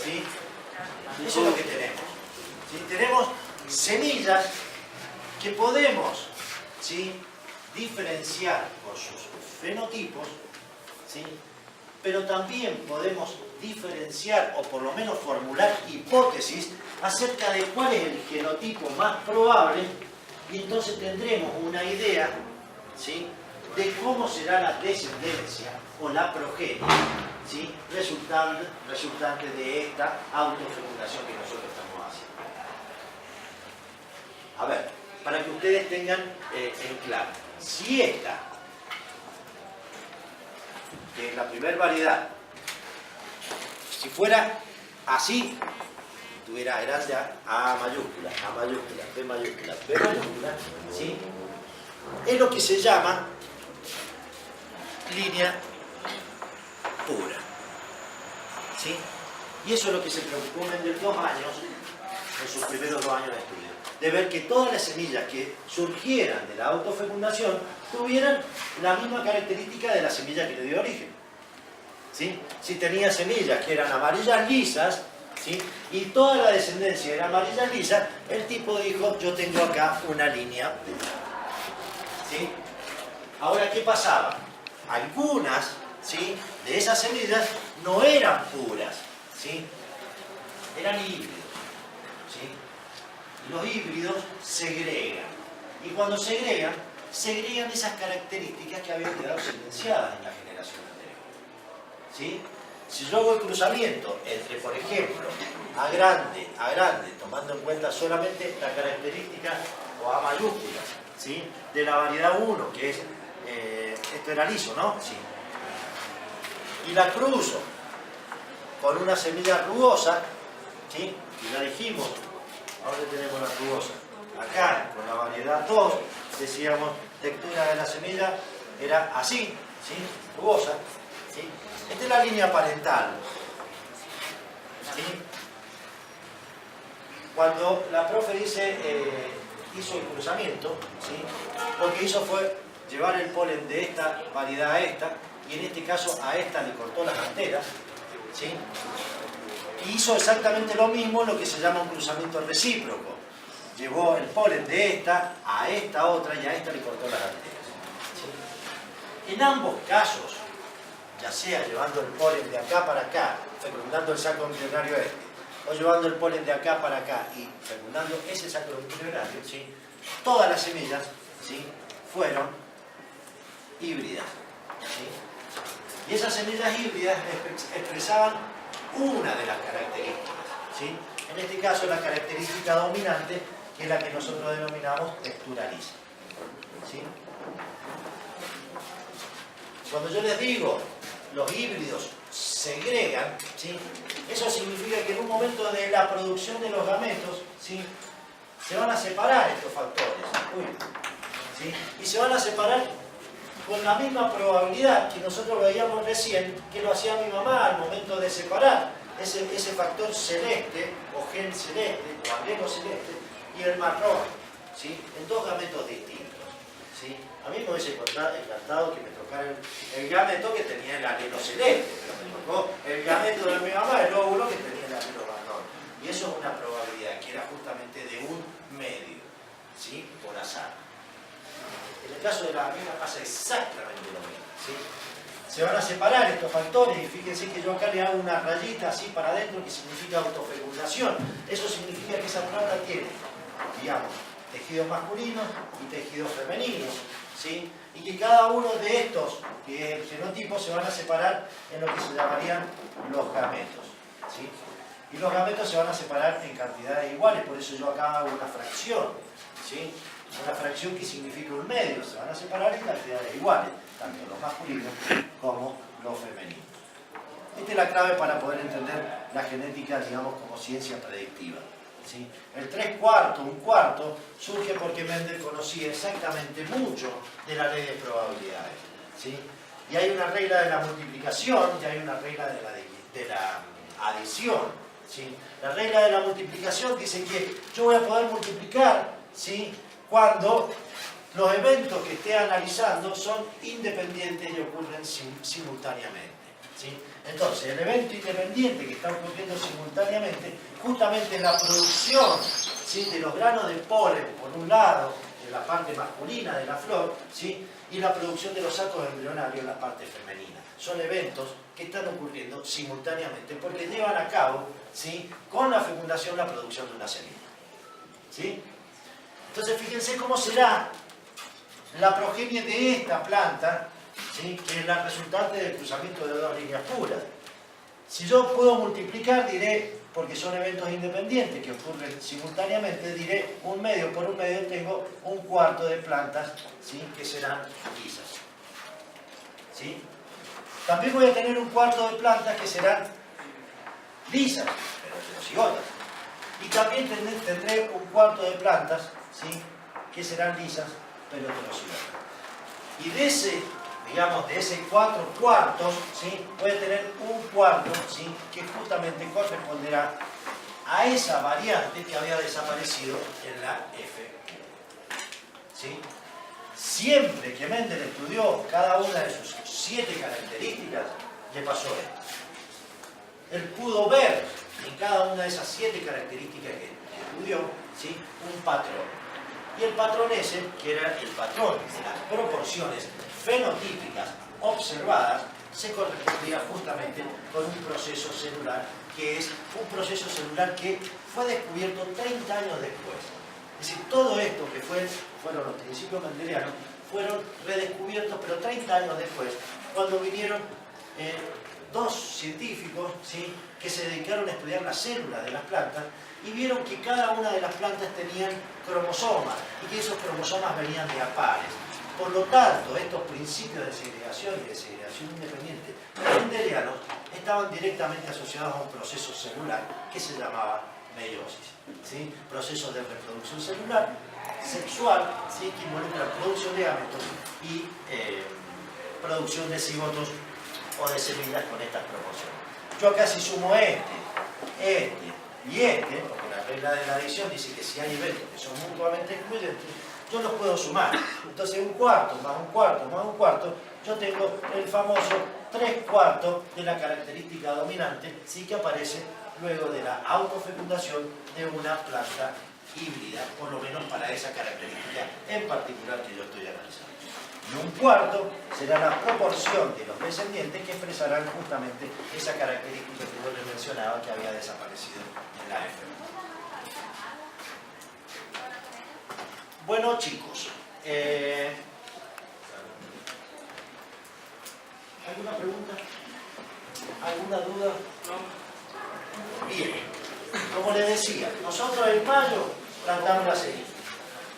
¿Sí? Eso es lo que tenemos. ¿Sí? Tenemos semillas que podemos, ¿sí?, diferenciar por sus fenotipos, ¿sí?, pero también podemos diferenciar o por lo menos formular hipótesis acerca de cuál es el genotipo más probable, y entonces tendremos una idea, ¿sí?, de cómo será la descendencia o la progenie, ¿sí?, resultante de esta autofecundación que nosotros estamos haciendo. A ver, para que ustedes tengan en claro, si esta, que es la primera variedad, si fuera así, tuviera grande A mayúscula, B mayúscula, B mayúscula, ¿sí?, es lo que se llama línea pura, ¿sí? Y eso es lo que se preocupó Mendel 2 años, en sus primeros 2 años de estudio, de ver que todas las semillas que surgieran de la autofecundación tuvieran la misma característica de la semilla que le dio origen, ¿sí? Si tenía semillas que eran amarillas lisas, ¿sí?, y toda la descendencia era amarilla lisa, el tipo dijo, yo tengo acá una línea pura, ¿sí? Ahora, ¿qué pasaba? Algunas, ¿sí?, de esas semillas no eran puras, ¿sí?, eran híbridos, ¿sí? Y los híbridos segregan. Y cuando segregan esas características que habían quedado silenciadas en la generación anterior, ¿sí? Si yo hago el cruzamiento entre, por ejemplo, A grande, tomando en cuenta solamente la característica o A mayúscula, ¿sí?, de la variedad 1, que es, esto era liso, ¿no? Sí. Y la cruzo con una semilla rugosa, ¿sí?, y la dijimos, ahora tenemos la rugosa. Acá, con la variedad 2, decíamos, textura de la semilla era así, ¿sí?, rugosa, ¿sí? Esta es la línea parental, ¿sí? Cuando la profe dice, hizo el cruzamiento, ¿sí?, lo que hizo fue llevar el polen de esta variedad a esta, y en este caso a esta le cortó las anteras, ¿sí?, y hizo exactamente lo mismo, lo que se llama un cruzamiento recíproco. Llevó el polen de esta a esta otra y a esta le cortó las anteras, ¿sí? En ambos casos, ya sea llevando el polen de acá para acá, fecundando el saco embrionario este, o llevando el polen de acá para acá y fecundando ese saco embrionario, ¿sí?, todas las semillas, ¿sí?, fueron híbridas, ¿sí? Y esas semillas híbridas expresaban una de las características, ¿sí? En este caso la característica dominante, que es la que nosotros denominamos texturaliza, ¿sí? Cuando yo les digo los híbridos segregan, ¿sí? Eso significa que en un momento de la producción de los gametos, ¿sí? Se van a separar estos factores, ¿sí? Y se van a separar con la misma probabilidad que nosotros veíamos recién que lo hacía mi mamá al momento de separar ese factor celeste o gen celeste o agrego celeste y el marrón, ¿sí? En dos gametos distintos, ¿sí? A mí me hubiese encantado que me tocara el gameto que tenía el alelo celeste, pero me tocó el gameto de mi mamá, el óvulo que tenía el alelo marrón. Y eso es una probabilidad que era justamente de un medio, ¿sí? Por azar. En el caso de la amiga pasa exactamente lo mismo, ¿sí? Se van a separar estos factores y fíjense que yo acá le hago una rayita así para adentro que significa autofecundación. Eso significa que esa planta tiene, digamos, tejidos masculinos y tejidos femeninos, ¿sí? Y que cada uno de estos genotipos se van a separar en lo que se llamarían los gametos, ¿sí? Y los gametos se van a separar en cantidades iguales, por eso yo acá hago una fracción, ¿sí? Una fracción que significa un medio, se van a separar en cantidades iguales, tanto los masculinos como los femeninos. Esta es la clave para poder entender la genética, digamos, como ciencia predictiva, ¿sí? El 3/4, 1/4, surge porque Mendel conocía exactamente mucho de la ley de probabilidades, ¿sí? Y hay una regla de la multiplicación y hay una regla de la adición, ¿sí? La regla de la multiplicación dice que yo voy a poder multiplicar, ¿sí? Cuando los eventos que esté analizando son independientes y ocurren simultáneamente, ¿sí? Entonces, el evento independiente que está ocurriendo simultáneamente, justamente es la producción, ¿sí? De los granos de polen, por un lado, de la parte masculina de la flor, ¿sí? Y la producción de los sacos embrionarios en la parte femenina. Son eventos que están ocurriendo simultáneamente porque llevan a cabo, ¿sí? Con la fecundación la producción de una semilla, ¿sí? Entonces fíjense cómo será la progenie de esta planta, ¿sí? Que es la resultante del cruzamiento de dos líneas puras. Si yo puedo multiplicar, diré, porque son eventos independientes que ocurren simultáneamente, diré un medio por un medio, tengo 1/4 de plantas, ¿sí? Que serán lisas, ¿sí? También voy a tener 1/4 de plantas que serán lisas, pero heterocigotas. Y también tendré 1/4 de plantas, ¿sí? Que serán lisas, pero heterocigotas. Y de ese, digamos, de ese 4/4, ¿sí? Voy a tener 1/4, ¿sí? Que justamente corresponderá a esa variante que había desaparecido en la F, ¿sí? Siempre que Mendel estudió cada una de sus 7 características, le pasó esto. Él pudo ver en cada una de esas 7 características que estudió, ¿sí? Un patrón. Y el patrón ese, que era el patrón de las proporciones fenotípicas observadas, se correspondía justamente con un proceso celular, que es un proceso celular que fue descubierto 30 años después. Es decir, todo esto que fueron los principios mendelianos, fueron redescubiertos, pero 30 años después, cuando vinieron dos científicos, ¿sí? Que se dedicaron a estudiar las células de las plantas y vieron que cada una de las plantas tenían cromosomas y que esos cromosomas venían de a pares. Por lo tanto, estos principios de segregación y de segregación independiente mendelianos estaban directamente asociados a un proceso celular que se llamaba meiosis, ¿sí? Procesos de reproducción celular, sexual, ¿sí? Que involucran producción de gametos y producción de cigotos o de semillas con estas proporciones. Yo acá si sumo este y este, porque la regla de la adición dice que si hay eventos que son mutuamente excluyentes, yo los puedo sumar. Entonces 1/4 más 1/4 más 1/4, yo tengo el famoso 3/4 de la característica dominante, sí, que aparece luego de la autofecundación de una planta híbrida, por lo menos para esa característica en particular que yo estoy analizando. Y 1/4 será la proporción de los descendientes que expresarán justamente esa característica que yo les mencionaba que había desaparecido en la F. Bueno, chicos, ¿Alguna pregunta? ¿Alguna duda? Bien, como les decía, nosotros en mayo plantamos la semilla,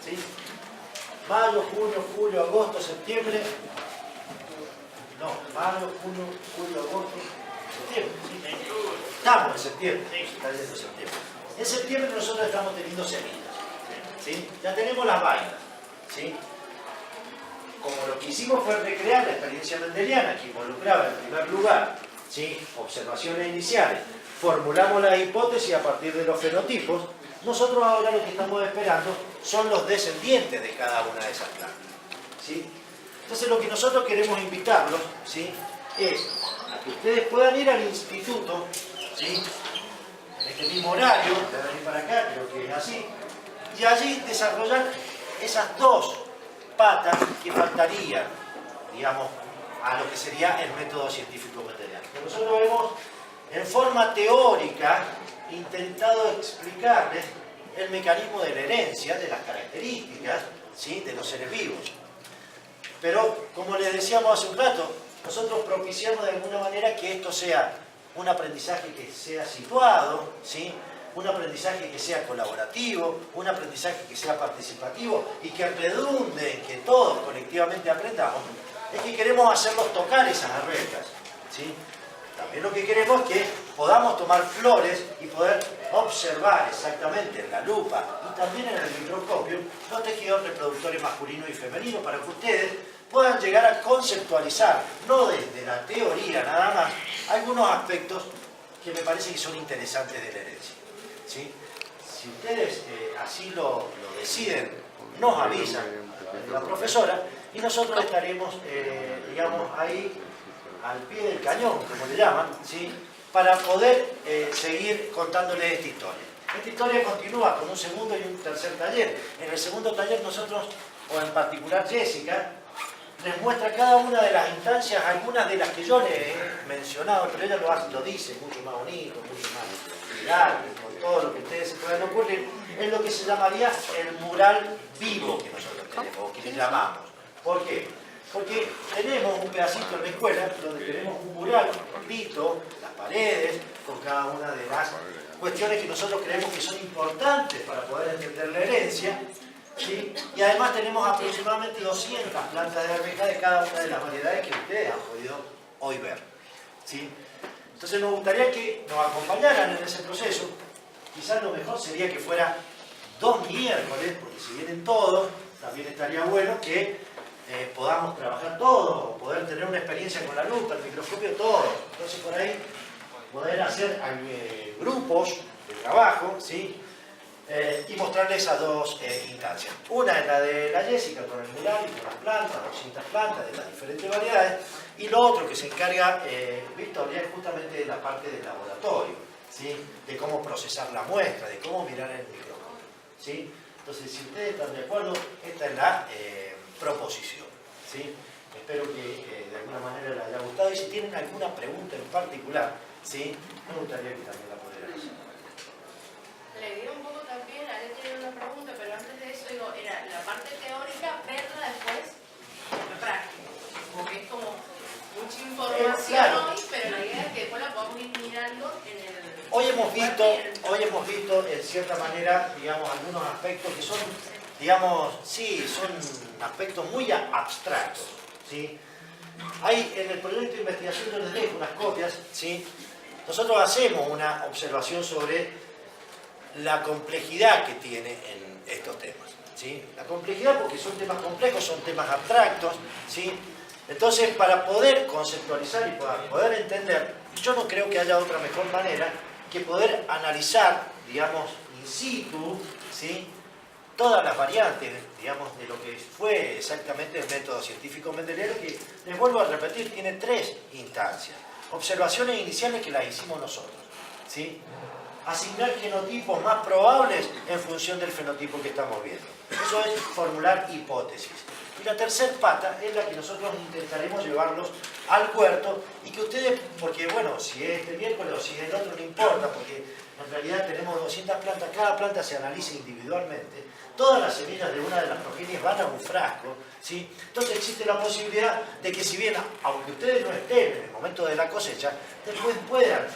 ¿sí? Mayo, junio, julio, agosto, septiembre. No, mayo, junio, julio, agosto, septiembre. ¿Sí? Estamos en septiembre, sí, está yendo septiembre. En septiembre nosotros estamos teniendo semillas, ¿sí? Ya tenemos las vainas, ¿sí? Como lo que hicimos fue recrear la experiencia mendeliana, que involucraba en primer lugar, ¿sí?, observaciones iniciales, formulamos la hipótesis a partir de los fenotipos. Nosotros ahora lo que estamos esperando son los descendientes de cada una de esas plantas, ¿sí? Entonces lo que nosotros queremos invitarlos, ¿sí?, es a que ustedes puedan ir al instituto, ¿sí?, en este mismo horario, de venir para acá, creo que es así, y allí desarrollar esas dos patas que faltarían, digamos, a lo que sería el método científico mendeliano. Nosotros hemos, en forma teórica, intentado explicarles el mecanismo de la herencia, de las características, ¿sí?, de los seres vivos. Pero, como les decíamos hace un rato, nosotros propiciamos de alguna manera que esto sea un aprendizaje que sea situado, ¿sí?, un aprendizaje que sea colaborativo, un aprendizaje que sea participativo y que redunde en que todos colectivamente aprendamos. Es que queremos hacerlos tocar esas arvejas, ¿sí? También lo que queremos es que podamos tomar flores y poder observar exactamente en la lupa y también en el microscopio los tejidos reproductores masculinos y femeninos para que ustedes puedan llegar a conceptualizar, no desde la teoría nada más, algunos aspectos que me parece que son interesantes de la herencia, ¿sí? Si ustedes así lo deciden, nos avisan la profesora y nosotros estaremos, digamos, ahí al pie del cañón, como le llaman, ¿sí?, para poder seguir contándoles esta historia. Esta historia continúa con un segundo y un tercer taller. En el segundo taller nosotros, o en particular Jessica, les muestra cada una de las instancias, algunas de las que yo les he mencionado, pero ella lo dice mucho más bonito, mucho más largo, con todo lo que ustedes se puedan ocurrir, es lo que se llamaría el mural vivo que nosotros tenemos, o que le llamamos. ¿Por qué? Porque tenemos un pedacito en la escuela donde tenemos un mural escrito, las paredes, con cada una de las cuestiones que nosotros creemos que son importantes para poder entender la herencia, ¿sí? Y además tenemos aproximadamente 200 plantas de arveja de cada una de las variedades que ustedes han podido hoy ver, ¿sí? Entonces nos gustaría que nos acompañaran en ese proceso. Quizás lo mejor sería que fuera 2 miércoles, porque si vienen todos, también estaría bueno que podamos trabajar todos, o poder tener una experiencia con la lupa, el microscopio, todo. Entonces por ahí poder hacer grupos de trabajo, ¿sí? Y mostrarles esas dos instancias. Una es la de la Jessica con el mural y con las plantas, 200 plantas de las diferentes variedades, y lo otro que se encarga Victoria es justamente de la parte del laboratorio, ¿sí?, de cómo procesar la muestra, de cómo mirar el microscopio, ¿sí? Entonces, si ustedes están de acuerdo, esta es la proposición, ¿sí? Espero que de alguna manera les haya gustado, y si tienen alguna pregunta en particular, ¿sí?, me gustaría que también la pudieran hacer. Le digo un poco también, a él tiene una pregunta, pero antes de eso digo, era la parte teórica, verla después en lo práctico, porque es como mucha información claro. hoy, pero la idea es que después la podamos ir mirando en el... Hoy hemos visto en cierta manera, digamos, algunos aspectos que son, digamos, sí, son aspectos muy abstractos, ¿sí? Hay en el proyecto de investigación, yo les dejo unas copias, ¿sí? Nosotros hacemos una observación sobre la complejidad que tiene en estos temas, ¿sí? La complejidad porque son temas complejos, son temas abstractos, ¿sí? Entonces, para poder conceptualizar y para poder entender, yo no creo que haya otra mejor manera que poder analizar, digamos, in situ, ¿sí?, todas las variantes, digamos, de lo que fue exactamente el método científico mendeliano, que, les vuelvo a repetir, tiene 3 instancias. Observaciones iniciales que las hicimos nosotros, ¿sí? Asignar genotipos más probables en función del fenotipo que estamos viendo. Eso es formular hipótesis. Y la tercera pata es la que nosotros intentaremos llevarlos al huerto y que ustedes, porque bueno, si es este miércoles o si es el otro, no importa, porque en realidad tenemos 200 plantas, cada planta se analiza individualmente, todas las semillas de una de las progenies van a un frasco, ¿sí? Entonces existe la posibilidad de que si bien, aunque ustedes no estén en el momento de la cosecha, después puedan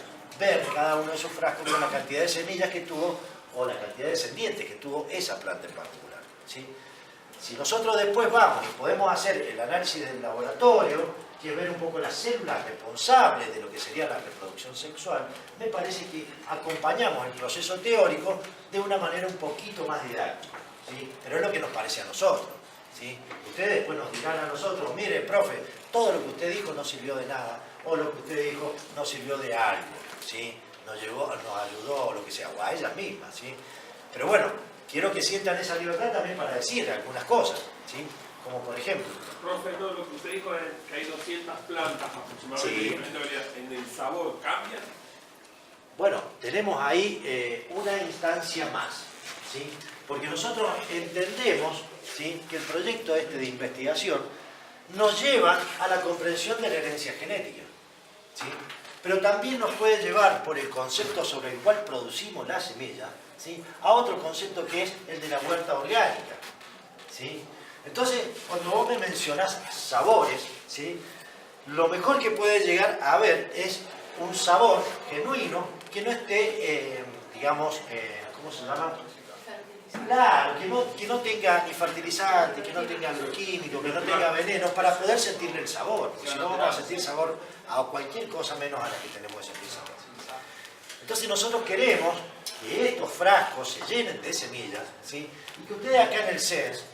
ver cada uno de esos frascos con la cantidad de semillas que tuvo o la cantidad de descendientes que tuvo esa planta en particular, ¿sí? Si nosotros después vamos y podemos hacer el análisis del laboratorio, que es ver un poco las células responsables de lo que sería la reproducción sexual, me parece que acompañamos el proceso teórico de una manera un poquito más didáctica, ¿sí? Pero es lo que nos parece a nosotros, ¿sí? Ustedes después nos dirán a nosotros, mire, profe, todo lo que usted dijo no sirvió de nada, o lo que usted dijo no sirvió de algo, ¿sí? Nos ayudó, lo que sea, o a ellas mismas, ¿sí? Pero bueno, quiero que sientan esa libertad también para decir algunas cosas, ¿sí? Como por ejemplo... Profe, no, lo que usted dijo es que hay 200 plantas aproximadamente, Sí. diferentes variedades. ¿En el sabor cambia? Bueno, tenemos ahí una instancia más, ¿sí? Porque nosotros entendemos, ¿sí?, que el proyecto este de investigación nos lleva a la comprensión de la herencia genética, ¿sí? Pero también nos puede llevar por el concepto sobre el cual producimos la semilla, ¿sí?, a otro concepto que es el de la huerta orgánica, ¿sí? Entonces, cuando vos me mencionás sabores, ¿sí?, lo mejor que puede llegar a haber es un sabor genuino que no esté, digamos, ¿cómo se llama? Claro, que no tenga ni fertilizante, que no tenga agroquímico, que no tenga veneno, para poder sentirle el sabor. Porque si no vamos a sentir sabor a cualquier cosa menos a la que tenemos que sentir sabor. Entonces nosotros queremos que estos frascos se llenen de semillas, ¿sí?, y que ustedes acá en el CES,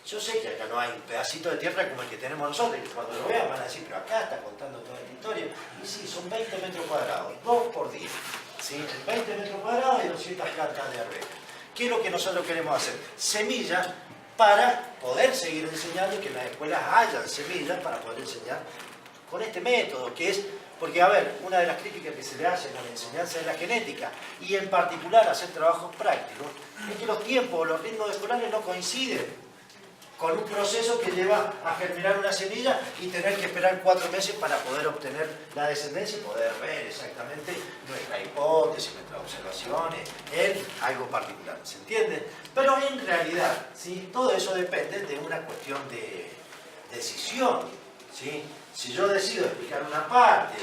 yo sé que acá no hay un pedacito de tierra como el que tenemos nosotros, y cuando lo vean van a decir, pero acá está contando toda esta historia. Y sí, son 20 metros cuadrados, 2 por 10. ¿Sí? 20 metros cuadrados y 200 plantas de arveja. ¿Qué es lo que nosotros queremos hacer? Semillas para poder seguir enseñando y que en las escuelas hayan semillas para poder enseñar con este método, que es, porque a ver, una de las críticas que se le hace a la enseñanza de la genética y en particular hacer trabajos prácticos, es que los tiempos o los ritmos escolares no coinciden con un proceso que lleva a germinar una semilla y tener que esperar 4 meses para poder obtener la descendencia y poder ver exactamente nuestra hipótesis, nuestras observaciones en algo particular. ¿Se entiende? Pero en realidad, ¿sí?, todo eso depende de una cuestión de decisión, ¿sí? Si yo decido explicar una parte,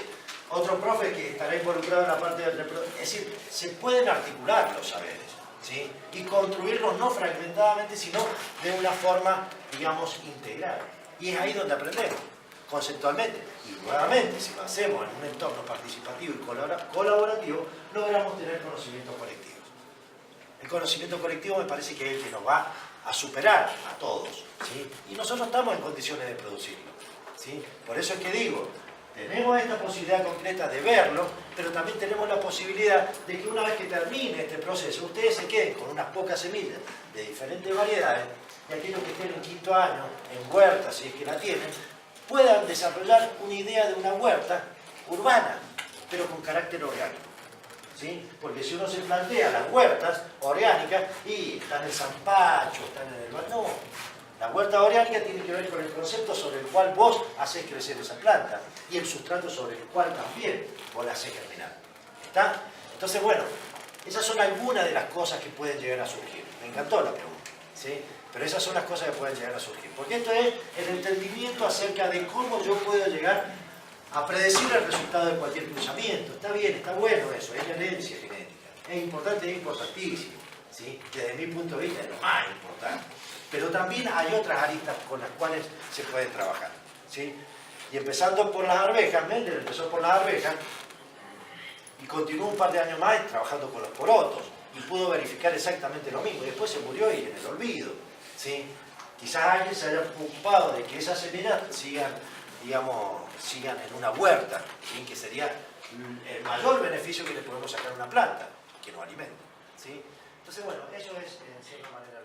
otro profe que estará involucrado en la parte del reproducción, es decir, se pueden articular los saberes, ¿sí?, y construirlos no fragmentadamente, sino de una forma, digamos, integral. Y es ahí donde aprendemos, conceptualmente. Y nuevamente, si lo hacemos en un entorno participativo y colaborativo, logramos tener conocimientos colectivos. El conocimiento colectivo me parece que es el que nos va a superar a todos, ¿sí? Y nosotros estamos en condiciones de producirlo, ¿sí? Por eso es que digo, tenemos esta posibilidad concreta de verlo, pero también tenemos la posibilidad de que una vez que termine este proceso, ustedes se queden con unas pocas semillas de diferentes variedades, y aquellos que estén en 5º año, en huerta, si es que la tienen, puedan desarrollar una idea de una huerta urbana, pero con carácter orgánico, ¿sí? Porque si uno se plantea las huertas orgánicas, y están en San Pacho, están en el no. La huerta orgánica tiene que ver con el concepto sobre el cual vos hacés crecer esa planta y el sustrato sobre el cual también vos la hacés germinar. ¿Está? Entonces, bueno, esas son algunas de las cosas que pueden llegar a surgir. Me encantó la pregunta, ¿sí? Pero esas son las cosas que pueden llegar a surgir. Porque esto es el entendimiento acerca de cómo yo puedo llegar a predecir el resultado de cualquier cruzamiento. Está bien, está bueno eso, es la herencia genética. Es importante, es importantísimo, ¿sí? Desde mi punto de vista es lo más importante. Pero también hay otras aristas con las cuales se puede trabajar, ¿sí? Y empezando por las arvejas, Mendel empezó por las arvejas y continuó un par de años más trabajando con los porotos y pudo verificar exactamente lo mismo. Y después se murió y en el olvido, ¿sí? Quizás alguien se haya ocupado de que esas semillas sigan, digamos, sigan en una huerta, ¿sí?, que sería el mayor beneficio que le podemos sacar a una planta, que nos alimenta, ¿sí? Entonces, bueno, eso es en cierta manera